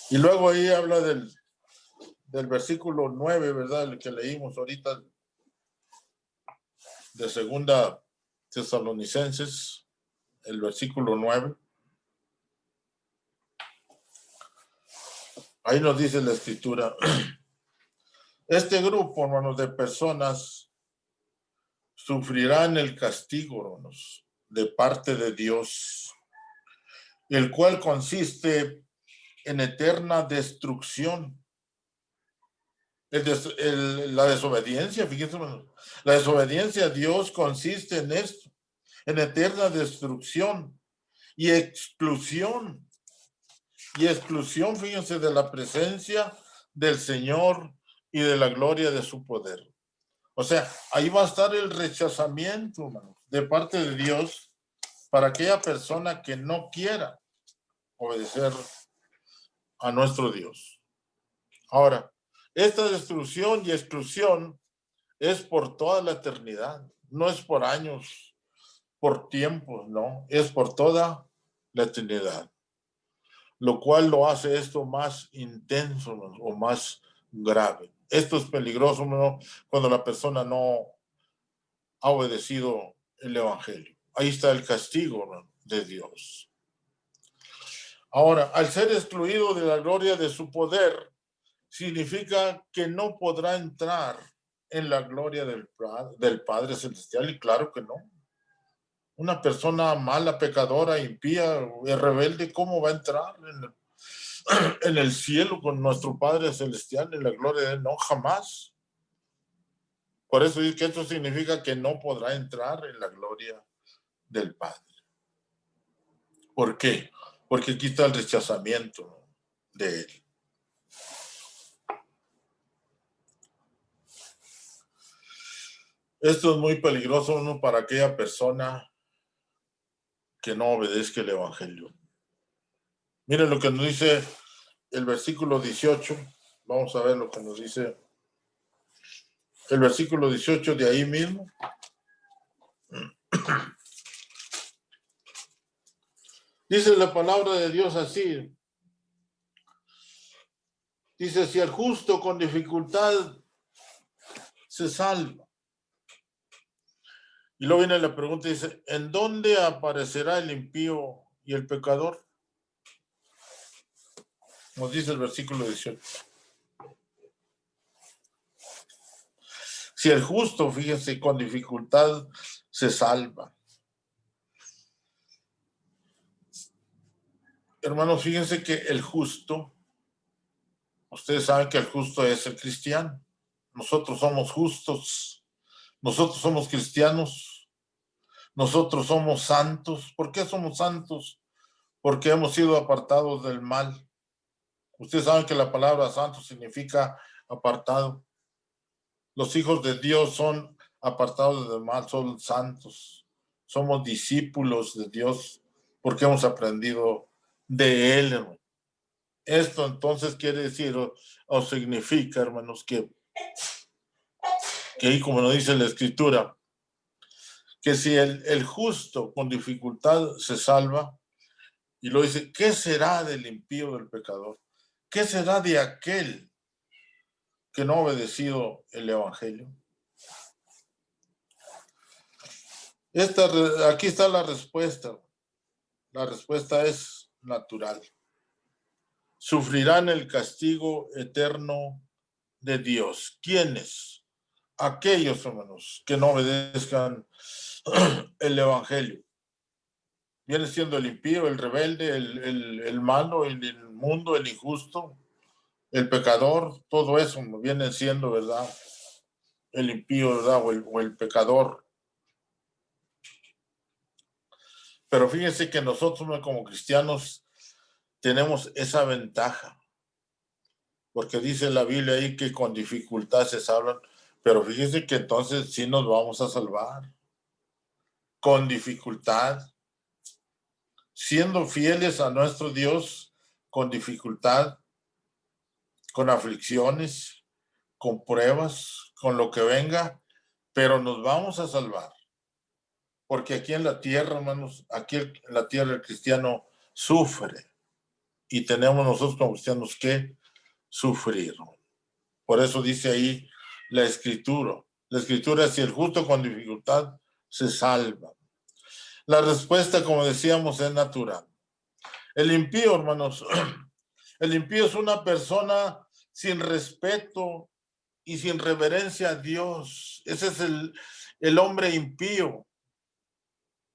Y luego ahí habla del versículo 9, ¿verdad? El que leímos ahorita de segunda Tesalonicenses, el versículo 9. Ahí nos dice la escritura, este grupo, hermanos, de personas sufrirán el castigo, hermanos, de parte de Dios, el cual consiste en eterna destrucción. La desobediencia, fíjense, hermanos, la desobediencia a Dios consiste en esto, en eterna destrucción y exclusión. Y exclusión, fíjense, de la presencia del Señor y de la gloria de su poder. O sea, ahí va a estar el rechazamiento, hermano, de parte de Dios para aquella persona que no quiera obedecer a nuestro Dios. Ahora, esta destrucción y exclusión es por toda la eternidad, no es por años, por tiempos, no, es por toda la eternidad, lo cual lo hace esto más intenso, ¿no? O más grave. Esto es peligroso, ¿no? Cuando la persona no ha obedecido el evangelio. Ahí está el castigo, ¿no? De Dios. Ahora, al ser excluido de la gloria de su poder, significa que no podrá entrar en la gloria del Padre Celestial, y claro que no. Una persona mala, pecadora, impía, rebelde, ¿cómo va a entrar en el cielo con nuestro Padre Celestial, en la gloria de Él? No, jamás. Por eso dice que esto significa que no podrá entrar en la gloria del Padre. ¿Por qué? Porque aquí está el rechazamiento de Él. Esto es muy peligroso, ¿no? Para aquella persona que no obedezca el evangelio. Miren lo que nos dice el versículo 18. Vamos a ver lo que nos dice el versículo 18 de ahí mismo. Dice la palabra de Dios así. Dice, si el justo con dificultad se salva. Y luego viene la pregunta, dice, ¿en dónde aparecerá el impío y el pecador? Nos dice el versículo 18. Si el justo, fíjense, con dificultad se salva. Hermanos, fíjense que el justo, ustedes saben que el justo es el cristiano. Nosotros somos justos. Nosotros somos cristianos. Nosotros somos santos. ¿Por qué somos santos? Porque hemos sido apartados del mal. Ustedes saben que la palabra santo significa apartado. Los hijos de Dios son apartados del mal, son santos. Somos discípulos de Dios porque hemos aprendido de Él, hermano. Esto entonces quiere decir o significa, hermanos, que ahí como nos dice la Escritura, que si el justo con dificultad se salva, y lo dice, ¿qué será del impío, del pecador? ¿Qué será de aquel que no ha obedecido el evangelio? Aquí está la respuesta. La respuesta es natural. Sufrirán el castigo eterno de Dios. ¿Quiénes? Aquellos, hermanos, que no obedezcan el evangelio. Viene siendo el impío, el rebelde, el malo, el inmundo, el injusto, el pecador, todo eso viene siendo, ¿verdad? El impío, ¿verdad? O el pecador. Pero fíjense que nosotros como cristianos tenemos esa ventaja, porque dice la Biblia ahí que con dificultad se salvan, pero fíjense que entonces sí nos vamos a salvar, con dificultad, siendo fieles a nuestro Dios, con dificultad, con aflicciones, con pruebas, con lo que venga, pero nos vamos a salvar. Porque aquí en la tierra, hermanos, aquí en la tierra el cristiano sufre y tenemos nosotros como cristianos que sufrir. Por eso dice ahí la escritura. La escritura es si el justo con dificultad se salva. La respuesta, como decíamos, es natural. El impío, hermanos, el impío es una persona sin respeto y sin reverencia a Dios. Ese es el hombre impío,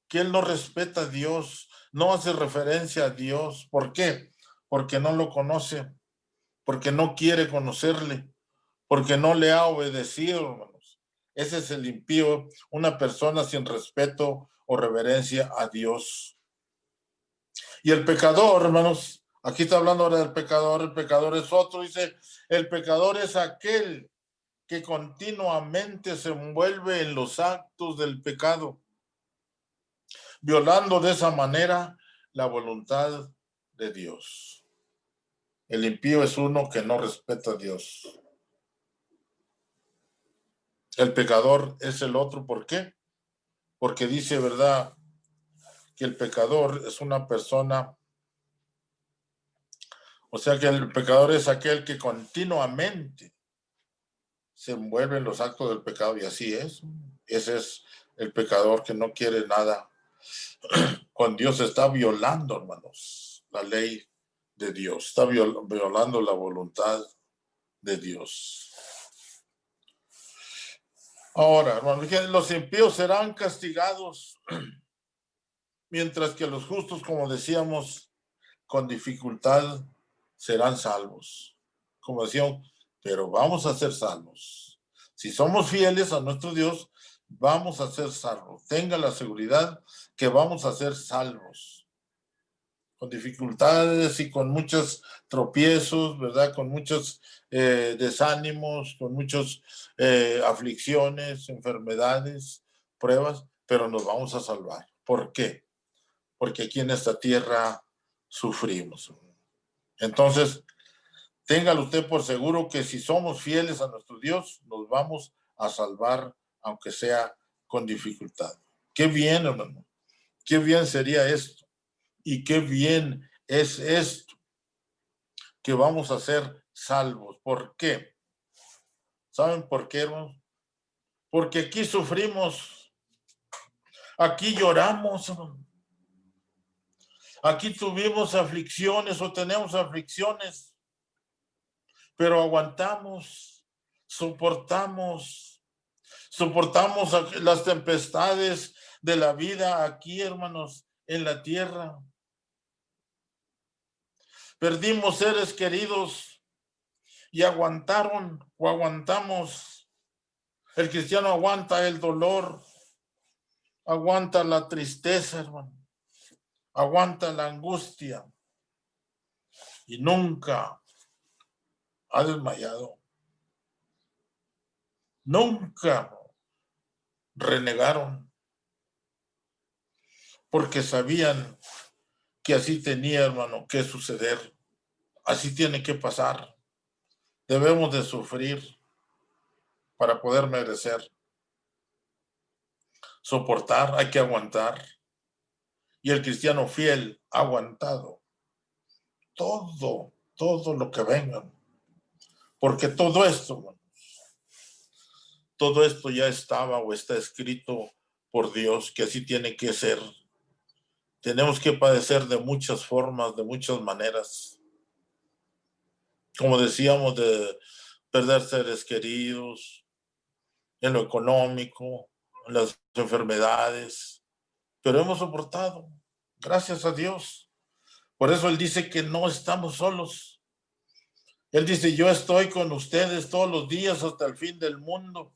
que él no respeta a Dios, no hace referencia a Dios. ¿Por qué? Porque no lo conoce, porque no quiere conocerle, porque no le ha obedecido, hermanos. Ese es el impío, una persona sin respeto o reverencia a Dios. Y el pecador, hermanos, aquí está hablando ahora del pecador, el pecador es otro, dice, el pecador es aquel que continuamente se envuelve en los actos del pecado, violando de esa manera la voluntad de Dios. El impío es uno que no respeta a Dios. El pecador es el otro, ¿por qué? Porque dice, ¿verdad?, que el pecador es una persona, o sea que el pecador es aquel que continuamente se envuelve en los actos del pecado, y así es. Ese es el pecador que no quiere nada con Dios. Está violando, hermanos, la ley de Dios, está violando la voluntad de Dios. Ahora, hermanos, los impíos serán castigados, mientras que los justos, como decíamos, con dificultad serán salvos. Como decíamos, pero vamos a ser salvos. Si somos fieles a nuestro Dios, vamos a ser salvos. Tenga la seguridad que vamos a ser salvos. Con dificultades y con muchos tropiezos, ¿verdad? Con muchos desánimos, con muchas aflicciones, enfermedades, pruebas, pero nos vamos a salvar. ¿Por qué? Porque aquí en esta tierra sufrimos. Entonces, téngalo usted por seguro que si somos fieles a nuestro Dios, nos vamos a salvar, aunque sea con dificultad. Qué bien, hermano. Qué bien sería esto. Y qué bien es esto, que vamos a ser salvos. ¿Por qué? ¿Saben por qué, hermano? Porque aquí sufrimos, aquí lloramos, hermano. Aquí tuvimos aflicciones o tenemos aflicciones, pero aguantamos, soportamos las tempestades de la vida aquí, hermanos, en la tierra. Perdimos seres queridos y aguantaron o aguantamos. El cristiano aguanta el dolor, aguanta la tristeza, hermano, aguanta la angustia y nunca ha desmayado. Nunca renegaron porque sabían que así tenía, hermano, que suceder. Así tiene que pasar. Debemos de sufrir para poder merecer. soportar, hay que aguantar. Y el cristiano fiel ha aguantado todo lo que venga. Porque todo esto ya estaba o está escrito por Dios, que así tiene que ser. Tenemos que padecer de muchas formas, de muchas maneras. Como decíamos, de perder seres queridos, en lo económico, en las enfermedades, pero hemos soportado, gracias a Dios. Por eso Él dice que no estamos solos. Él dice, yo estoy con ustedes todos los días hasta el fin del mundo.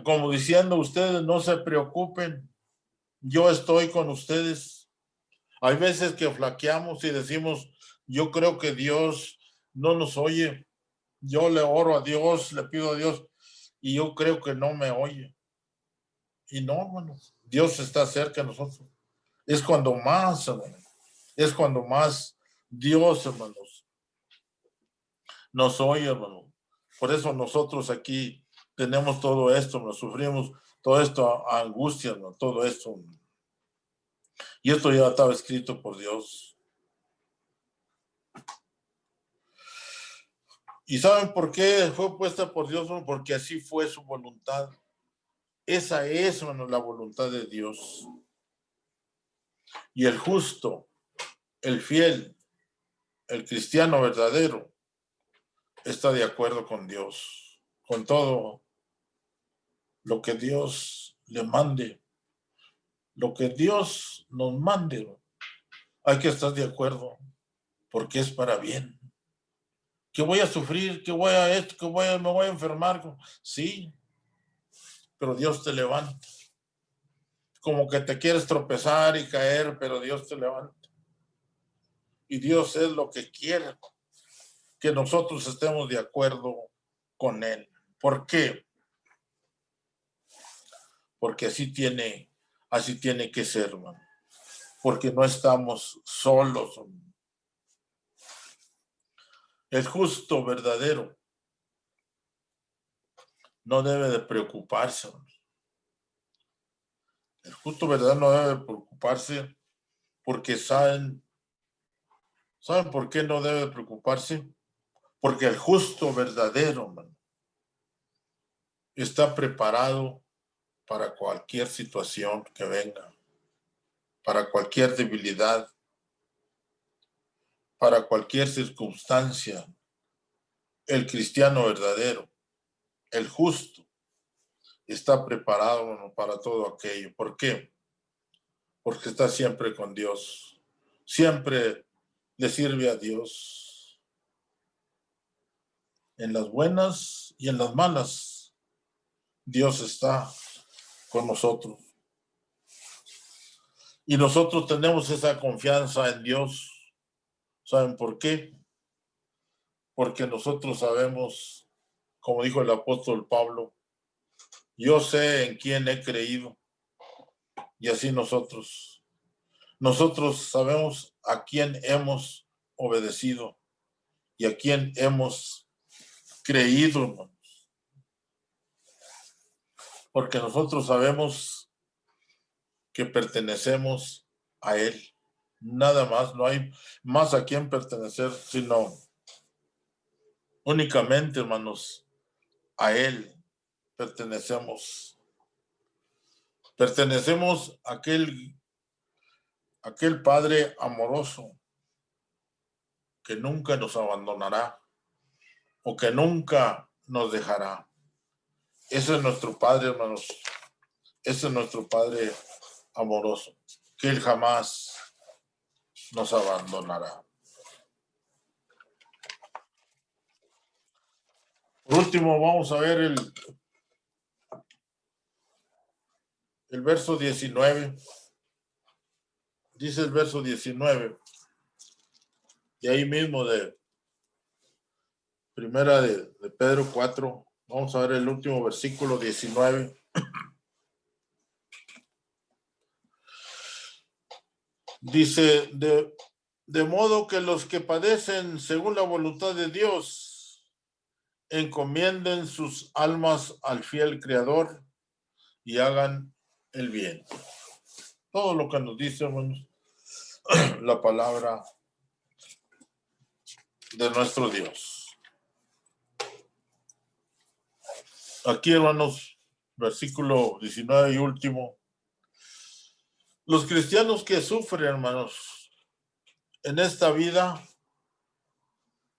Como diciendo, ustedes no se preocupen, yo estoy con ustedes. Hay veces que flaqueamos y decimos, yo creo que Dios no nos oye. Yo le oro a Dios, le pido a Dios, y yo creo que no me oye. Y no, hermanos, Dios está cerca de nosotros. Es cuando más, hermanos, es cuando más Dios, hermanos, nos oye, hermanos. Por eso nosotros aquí tenemos todo esto, nos sufrimos todo esto, angustia, ¿no? Todo esto. Y esto ya estaba escrito por Dios. ¿Y saben por qué fue puesta por Dios? Porque así fue su voluntad. Esa es, hermanos, la voluntad de Dios. Y el justo, el fiel, el cristiano verdadero, está de acuerdo con Dios, con todo lo que Dios le mande, lo que Dios nos mande. Hay que estar de acuerdo, porque es para bien. Que voy a sufrir, que voy a esto, me voy a enfermar. Sí, pero Dios te levanta. Como que te quieres tropezar y caer, pero Dios te levanta. Y Dios es lo que quiere, que nosotros estemos de acuerdo con Él. ¿Por qué? Porque así tiene que ser, hermano. Porque no estamos solos. El justo verdadero no debe de preocuparse. El justo verdadero no debe de preocuparse porque ¿saben por qué no debe de preocuparse? Porque el justo verdadero, hermano, está preparado para cualquier situación que venga, para cualquier debilidad, para cualquier circunstancia. El cristiano verdadero, el justo, está preparado, bueno, para todo aquello. ¿Por qué? Porque está siempre con Dios. Siempre le sirve a Dios. En las buenas y en las malas, Dios está con nosotros. Y nosotros tenemos esa confianza en Dios. ¿Saben por qué? Porque nosotros sabemos, como dijo el apóstol Pablo, yo sé en quién he creído. Y así nosotros sabemos a quién hemos obedecido y a quién hemos creído, hermanos. Porque nosotros sabemos que pertenecemos a Él. Nada más, no hay más a quien pertenecer, sino únicamente, hermanos, a Él pertenecemos. Pertenecemos a aquel Padre amoroso que nunca nos abandonará o que nunca nos dejará. Ese es nuestro Padre, hermanos. Ese es nuestro Padre amoroso, que Él jamás nos abandonará. Por último, vamos a ver el verso 19. Dice el verso 19. Y ahí mismo de primera de Pedro 4. Vamos a ver el último versículo 19. Dice, de modo que los que padecen según la voluntad de Dios encomienden sus almas al fiel Creador, y hagan el bien. Todo lo que nos dice, hermanos, la palabra de nuestro Dios. Aquí, hermanos, versículo 19 y último. Los cristianos que sufren, hermanos, en esta vida,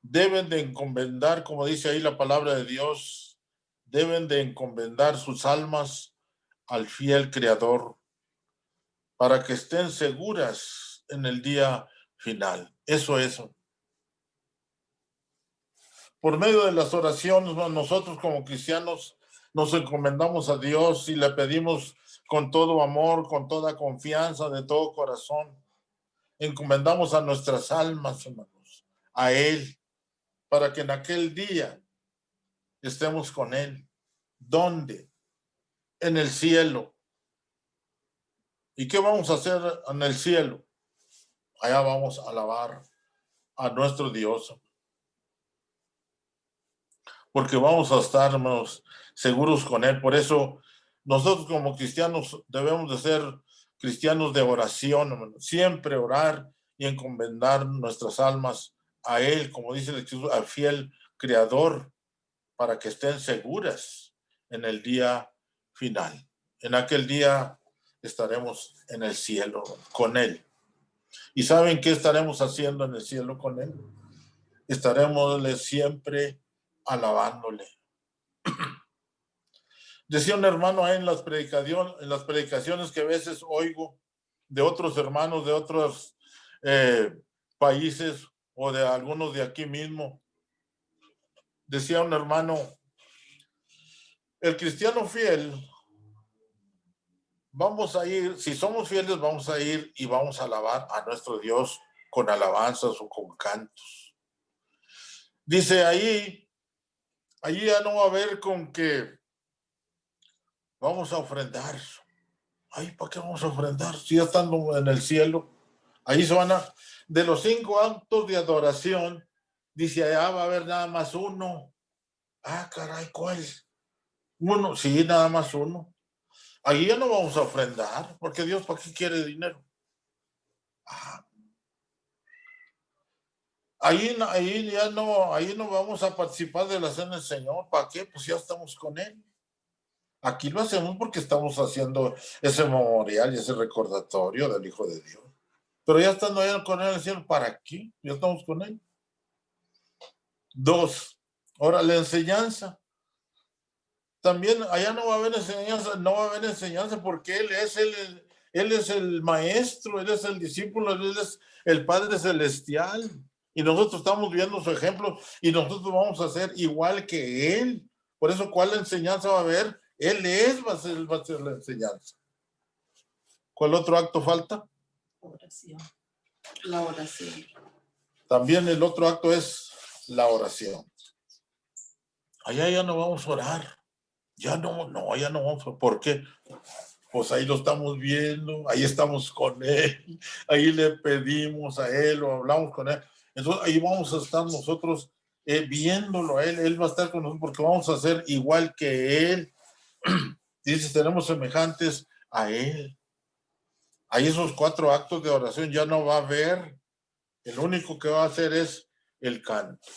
deben de encomendar, como dice ahí la palabra de Dios, deben de encomendar sus almas al fiel Creador para que estén seguras en el día final. Eso es. Por medio de las oraciones, nosotros como cristianos nos encomendamos a Dios y le pedimos con todo amor, con toda confianza, de todo corazón. Encomendamos a nuestras almas, hermanos, a Él, para que en aquel día estemos con Él. ¿Dónde? En el cielo. ¿Y qué vamos a hacer en el cielo? Allá vamos a alabar a nuestro Dios. Porque vamos a estar, hermanos, seguros con Él. Por eso nosotros como cristianos debemos de ser cristianos de oración, hermanos. Siempre orar y encomendar nuestras almas a Él, como dice el Escritura, al fiel Creador, para que estén seguras en el día final. En aquel día estaremos en el cielo con Él. ¿Y saben qué estaremos haciendo en el cielo con Él? Estaremos siempre alabándole. Decía un hermano ahí en las predicaciones que a veces oigo de otros hermanos de otros países o de algunos de aquí mismo. Decía un hermano, el cristiano fiel, vamos a ir, si somos fieles, vamos a ir y vamos a alabar a nuestro Dios con alabanzas o con cantos. Dice ahí ya no va a haber con que vamos a ofrendar. Ay, ¿para qué vamos a ofrendar? Si ya estando en el cielo, ahí se van de los 5 actos de adoración, dice allá va a haber nada más uno. Ah, caray, ¿cuál? Uno, sí, nada más uno. Ahí ya no vamos a ofrendar, porque Dios, ¿para qué quiere dinero? Ah, ahí no vamos a participar de la cena del Señor. ¿Para qué? Pues ya estamos con Él. Aquí lo hacemos porque estamos haciendo ese memorial y ese recordatorio del Hijo de Dios. Pero ya estando allá con Él en el cielo, ¿para qué? Ya estamos con Él. 2, ahora la enseñanza. También allá no va a haber enseñanza porque Él es el maestro, Él es el discípulo, Él es el Padre Celestial. Y nosotros estamos viendo su ejemplo y nosotros vamos a ser igual que Él. Por eso, ¿cuál enseñanza va a haber? Va a ser la enseñanza. ¿Cuál otro acto falta? Oración. La oración. También el otro acto es la oración. Allá ya no vamos a orar. Ya no vamos a. ¿Por qué? Pues ahí lo estamos viendo, ahí estamos con Él, ahí le pedimos a Él o hablamos con Él. Entonces ahí vamos a estar nosotros viéndolo a Él. Él va a estar con nosotros porque vamos a ser igual que Él. Dice, tenemos semejantes a Él. Ahí esos 4 actos de oración ya no va a haber. El único que va a hacer es el canto.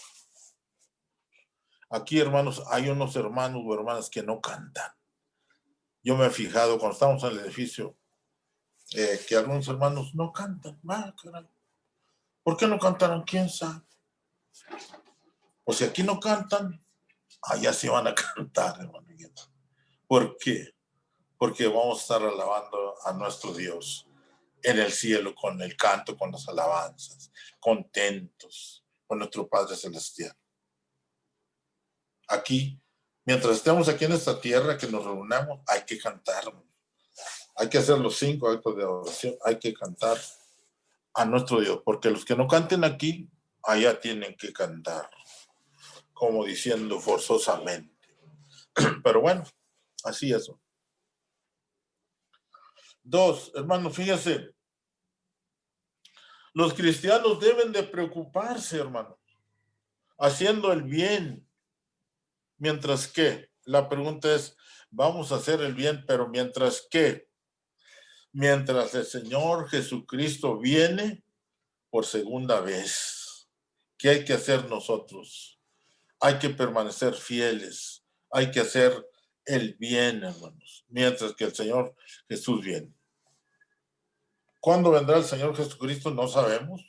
Aquí, hermanos, hay unos hermanos o hermanas que no cantan. Yo me he fijado cuando estamos en el edificio que algunos hermanos no cantan. Caray. ¿Por qué no cantaron? ¿Quién sabe? O si aquí no cantan, allá sí van a cantar, hermano. ¿Por qué? Porque vamos a estar alabando a nuestro Dios en el cielo con el canto, con las alabanzas, contentos con nuestro Padre Celestial. Aquí, mientras estemos aquí en esta tierra que nos reunamos, hay que cantar. Hay que hacer los 5 actos de oración, hay que cantar a nuestro Dios, porque los que no canten aquí, allá tienen que cantar, como diciendo forzosamente. Pero bueno, así es. 2, hermanos, fíjense, los cristianos deben de preocuparse, hermanos, haciendo el bien, mientras que La pregunta es, vamos a hacer el bien, pero ¿mientras qué? Mientras el Señor Jesucristo viene por segunda vez. ¿Qué hay que hacer nosotros? Hay que permanecer fieles. Hay que hacer el bien, hermanos, mientras que el Señor Jesús viene. ¿Cuándo vendrá el Señor Jesucristo? No sabemos.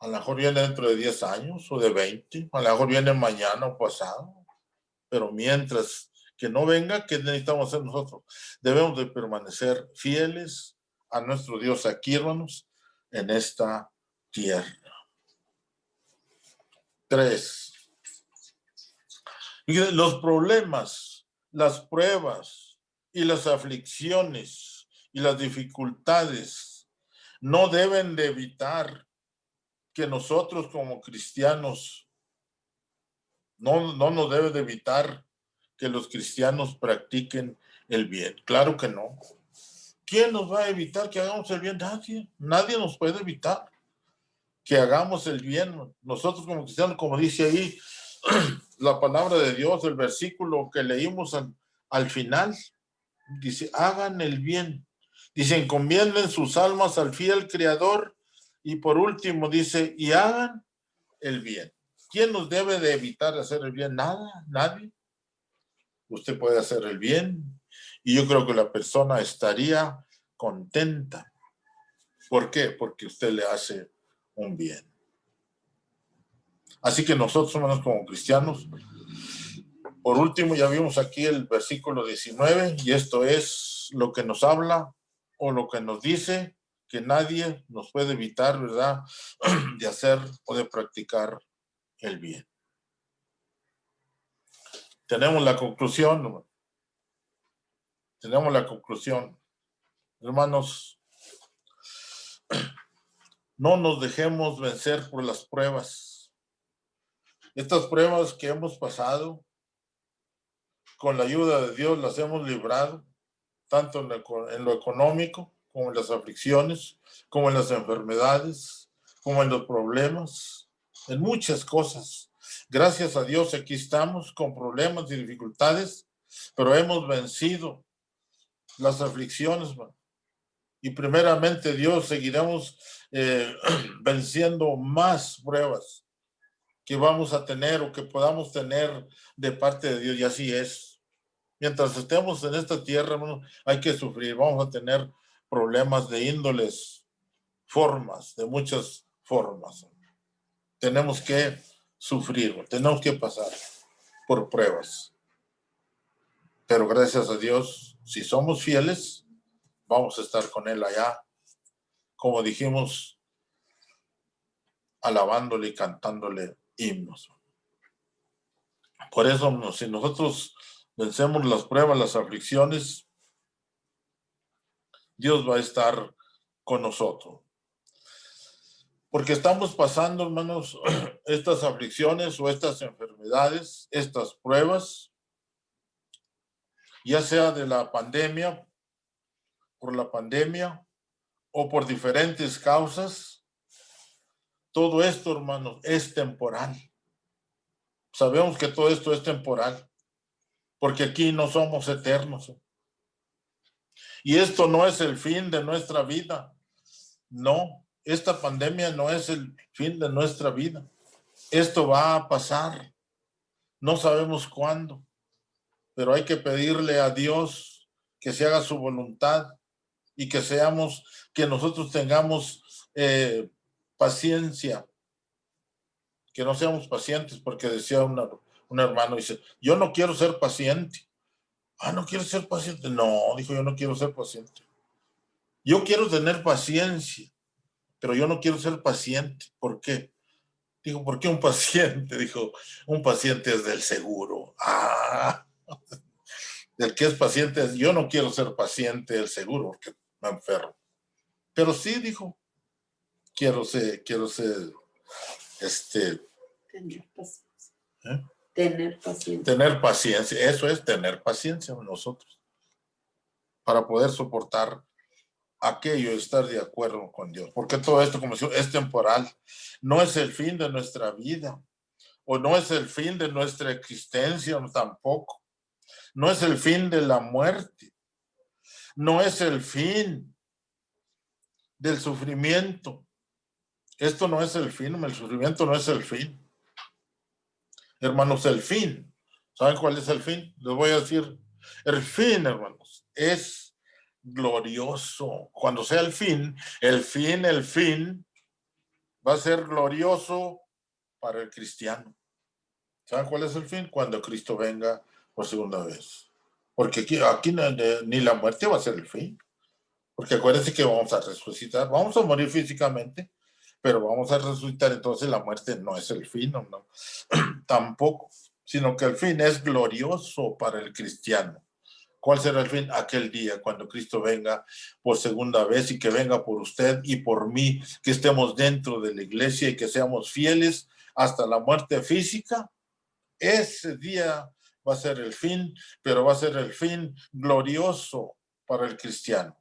A lo mejor viene dentro de 10 años o de 20. A lo mejor viene mañana o pasado. Pero mientras que no venga, ¿qué necesitamos hacer nosotros? Debemos de permanecer fieles a nuestro Dios aquí, hermanos, en esta tierra. 3. Los problemas, las pruebas y las aflicciones y las dificultades no deben de evitar que nosotros como cristianos, no nos debe de evitar que los cristianos practiquen el bien. Claro que no. ¿Quién nos va a evitar que hagamos el bien? Nadie. Nadie nos puede evitar que hagamos el bien. Nosotros como cristianos, como dice ahí la palabra de Dios, el versículo que leímos al final, dice, hagan el bien. Dice, encomienden sus almas al fiel Creador. Y por último dice, y hagan el bien. ¿Quién nos debe de evitar hacer el bien? Nada, nadie. Usted puede hacer el bien y yo creo que la persona estaría contenta. ¿Por qué? Porque usted le hace un bien. Así que nosotros, hermanos, como cristianos, por último, ya vimos aquí el versículo 19 y esto es lo que nos habla o lo que nos dice que nadie nos puede evitar, ¿verdad?, de hacer o de practicar el bien. Tenemos la conclusión. Tenemos la conclusión. Hermanos, no nos dejemos vencer por las pruebas. Estas pruebas que hemos pasado, con la ayuda de Dios las hemos librado, tanto en lo económico, como en las aflicciones, como en las enfermedades, como en los problemas, en muchas cosas. Gracias a Dios aquí estamos con problemas y dificultades, pero hemos vencido las aflicciones, man. Y primeramente Dios seguiremos venciendo más pruebas que vamos a tener o que podamos tener de parte de Dios, y así es. Mientras estemos en esta tierra, hermano, hay que sufrir, vamos a tener problemas de índoles, formas, de muchas formas. Tenemos que sufrir, tenemos que pasar por pruebas. Pero gracias a Dios, si somos fieles, vamos a estar con Él allá, como dijimos, alabándole y cantándole himnos. Por eso, si nosotros vencemos las pruebas, las aflicciones, Dios va a estar con nosotros. Porque estamos pasando, hermanos, estas aflicciones o estas enfermedades, estas pruebas, ya sea de la pandemia, por la pandemia o por diferentes causas. Todo esto, hermanos, es temporal. Sabemos que todo esto es temporal, porque aquí no somos eternos. Y esto no es el fin de nuestra vida. No, esta pandemia no es el fin de nuestra vida. Esto va a pasar. No sabemos cuándo, pero hay que pedirle a Dios que se haga su voluntad y que nosotros tengamos paciencia, que no seamos pacientes, porque decía un hermano, dice, yo no quiero ser paciente. ¿No quieres ser paciente? No, dijo, yo no quiero ser paciente. Yo quiero tener paciencia, pero yo no quiero ser paciente. ¿Por qué? Dijo, ¿por qué un paciente? Dijo, un paciente es del seguro. Del que es paciente, yo no quiero ser paciente del seguro porque me enfermo. Pero sí, dijo, quiero ser, tener paciencia. ¿eh? Tener paciencia. Tener paciencia, eso es tener paciencia nosotros, para poder soportar aquello, estar de acuerdo con Dios. Porque todo esto, como decía, es temporal. No es el fin de nuestra vida, o no es el fin de nuestra existencia, tampoco. No es el fin de la muerte. No es el fin del sufrimiento. Esto no es el fin, el sufrimiento no es el fin. Hermanos, el fin. ¿Saben cuál es el fin? Les voy a decir. El fin, hermanos, es glorioso. Cuando sea el fin va a ser glorioso para el cristiano. ¿Saben cuál es el fin? Cuando Cristo venga por segunda vez. Porque aquí ni la muerte va a ser el fin. Porque acuérdense que vamos a resucitar. Vamos a morir físicamente, pero vamos a resucitar. Entonces la muerte no es el fin, no. Tampoco. Sino que el fin es glorioso para el cristiano. ¿Cuál será el fin? Aquel día cuando Cristo venga por segunda vez y que venga por usted y por mí, que estemos dentro de la iglesia y que seamos fieles hasta la muerte física. Ese día va a ser el fin, pero va a ser el fin glorioso para el cristiano,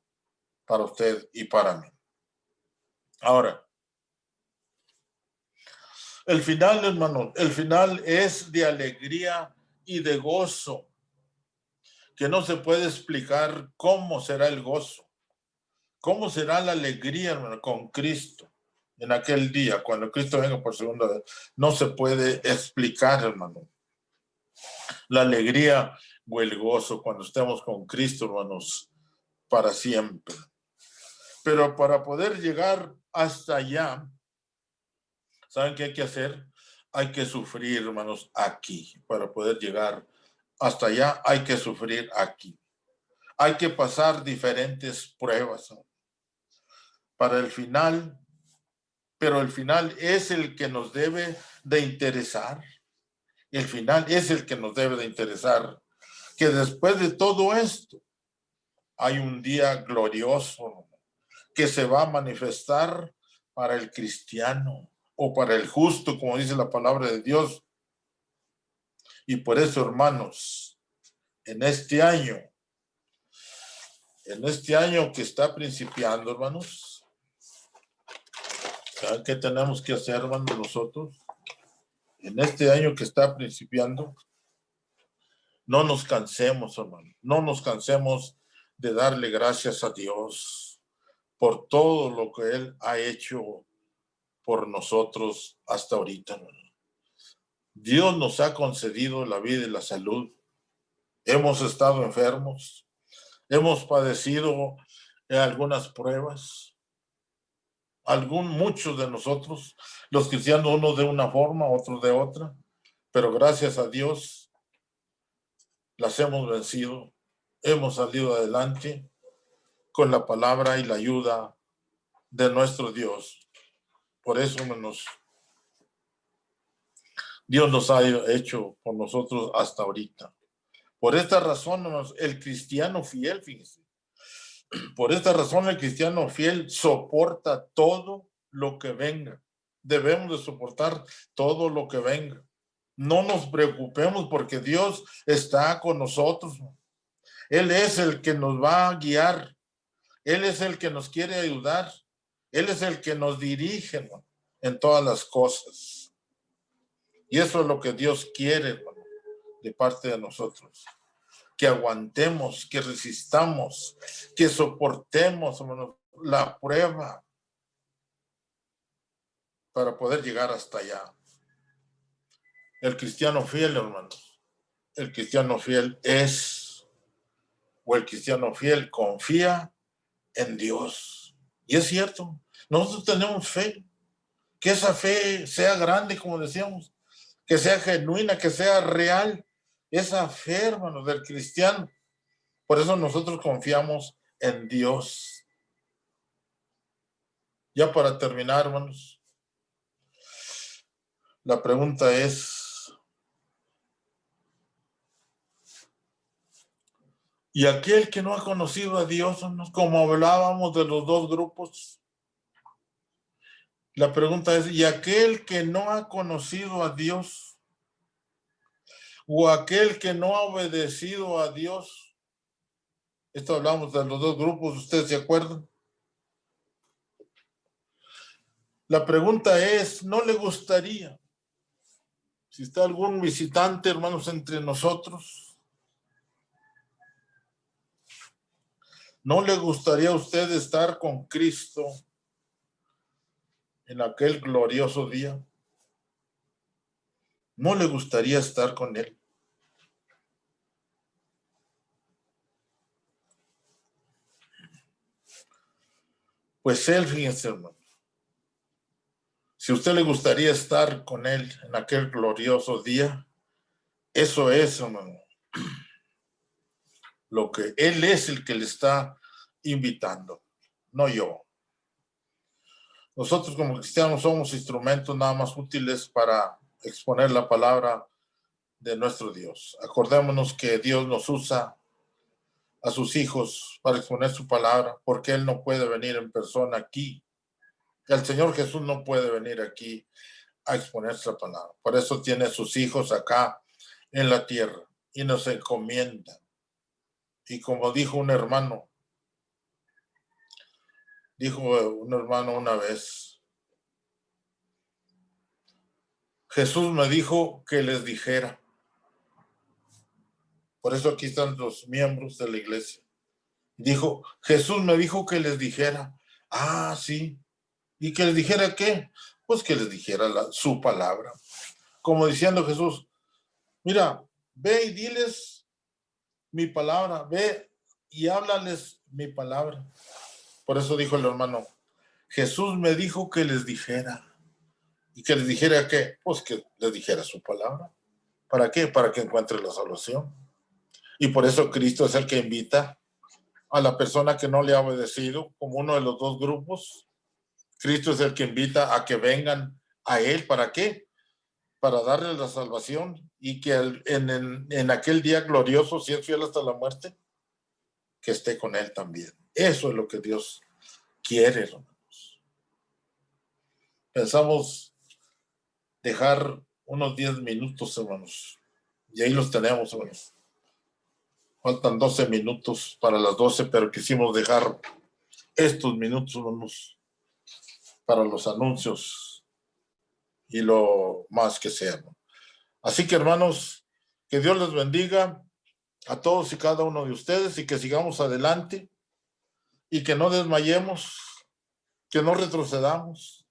para usted y para mí. Ahora, el final, hermano, el final es de alegría y de gozo, que no se puede explicar cómo será el gozo, cómo será la alegría, hermano, con Cristo en aquel día, cuando Cristo venga por segunda vez. No se puede explicar, hermano, la alegría o el gozo cuando estemos con Cristo, hermanos, para siempre. Pero para poder llegar hasta allá, ¿saben qué hay que hacer? Hay que sufrir, hermanos, aquí. Para poder llegar hasta allá, hay que sufrir aquí. Hay que pasar diferentes pruebas para el final, pero el final es el que nos debe de interesar. El final es el que nos debe de interesar. Que después de todo esto, hay un día glorioso que se va a manifestar para el cristiano o para el justo, como dice la palabra de Dios. Y por eso, hermanos, en este año que está principiando, hermanos, ¿saben qué tenemos que hacer, hermanos, nosotros? En este año que está principiando, no nos cansemos, hermano, no nos cansemos de darle gracias a Dios por todo lo que Él ha hecho por nosotros hasta ahorita, hermano. Dios nos ha concedido la vida y la salud. Hemos estado enfermos, hemos padecido algunas pruebas. Muchos de nosotros, los cristianos, unos de una forma, otros de otra, pero gracias a Dios las hemos vencido, hemos salido adelante con la palabra y la ayuda de nuestro Dios. Por eso, hermanos, Dios nos ha hecho por nosotros hasta ahorita. Por esta razón, hermanos, el cristiano fiel, fíjense, por esta razón el cristiano fiel soporta todo lo que venga. Debemos de soportar todo lo que venga. No nos preocupemos porque Dios está con nosotros. Él es el que nos va a guiar. Él es el que nos quiere ayudar. Él es el que nos dirige, hermano, en todas las cosas. Y eso es lo que Dios quiere, hermano, de parte de nosotros. Que aguantemos, que resistamos, que soportemos, hermano, la prueba para poder llegar hasta allá. El cristiano fiel, hermanos, el cristiano fiel el cristiano fiel confía en Dios. Y es cierto, nosotros tenemos fe, que esa fe sea grande, como decíamos, que sea genuina, que sea real, esa fe, hermanos, del cristiano. Por eso nosotros confiamos en Dios. Ya para terminar, hermanos, la pregunta es, ¿y aquel que no ha conocido a Dios, como hablábamos de los dos grupos? La pregunta es, ¿y aquel que no ha conocido a Dios? ¿O aquel que no ha obedecido a Dios? Esto hablamos de los dos grupos, ¿ustedes se acuerdan? La pregunta es, ¿no le gustaría? Si está algún visitante, hermanos, entre nosotros, ¿No le gustaría a usted estar con Cristo en aquel glorioso día? ¿No le gustaría estar con Él? Pues Él, fíjense, hermano, si a usted le gustaría estar con Él en aquel glorioso día, eso es, hermano, lo que Él es el que le está invitando, no yo. Nosotros como cristianos somos instrumentos nada más útiles para exponer la palabra de nuestro Dios. Acordémonos que Dios nos usa a sus hijos para exponer su palabra, porque Él no puede venir en persona aquí. El Señor Jesús no puede venir aquí a exponer su palabra. Por eso tiene a sus hijos acá en la tierra y nos encomienda. Y como dijo un hermano una vez, Jesús me dijo que les dijera. Por eso aquí están los miembros de la iglesia. Dijo, Jesús me dijo que les dijera. Ah, sí. ¿Y que les dijera qué? Pues que les dijera su palabra. Como diciendo Jesús, mira, ve y diles mi palabra, ve y háblales mi palabra. Por eso dijo el hermano, Jesús me dijo que les dijera. ¿Y que les dijera qué? Pues que les dijera su palabra. ¿Para qué? Para que encuentre la salvación. Y por eso Cristo es el que invita a la persona que no le ha obedecido, como uno de los dos grupos. Cristo es el que invita a que vengan a Él. ¿Para qué? Para darles la salvación y que en aquel día glorioso, si es fiel hasta la muerte, que esté con Él también. Eso es lo que Dios quiere, hermanos. Pensamos dejar unos 10 minutos, hermanos, y ahí los tenemos, hermanos. Faltan 12 minutos para las 12, pero quisimos dejar estos minutos, hermanos, para los anuncios y lo más que sea. Así que, hermanos, que Dios les bendiga a todos y cada uno de ustedes y que sigamos adelante y que no desmayemos, que no retrocedamos,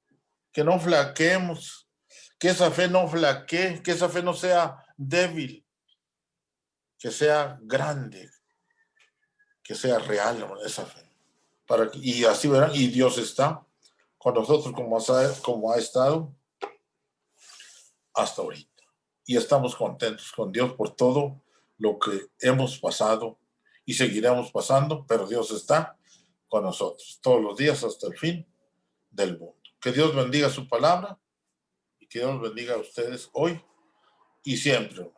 que no flaqueemos, que esa fe no flaquee, que esa fe no sea débil, que sea grande, que sea real, hermano, esa fe. Y así verán, y Dios está con nosotros como ha estado hasta ahorita. Y estamos contentos con Dios por todo lo que hemos pasado y seguiremos pasando, pero Dios está con nosotros todos los días hasta el fin del mundo. Que Dios bendiga su palabra y que Dios bendiga a ustedes hoy y siempre.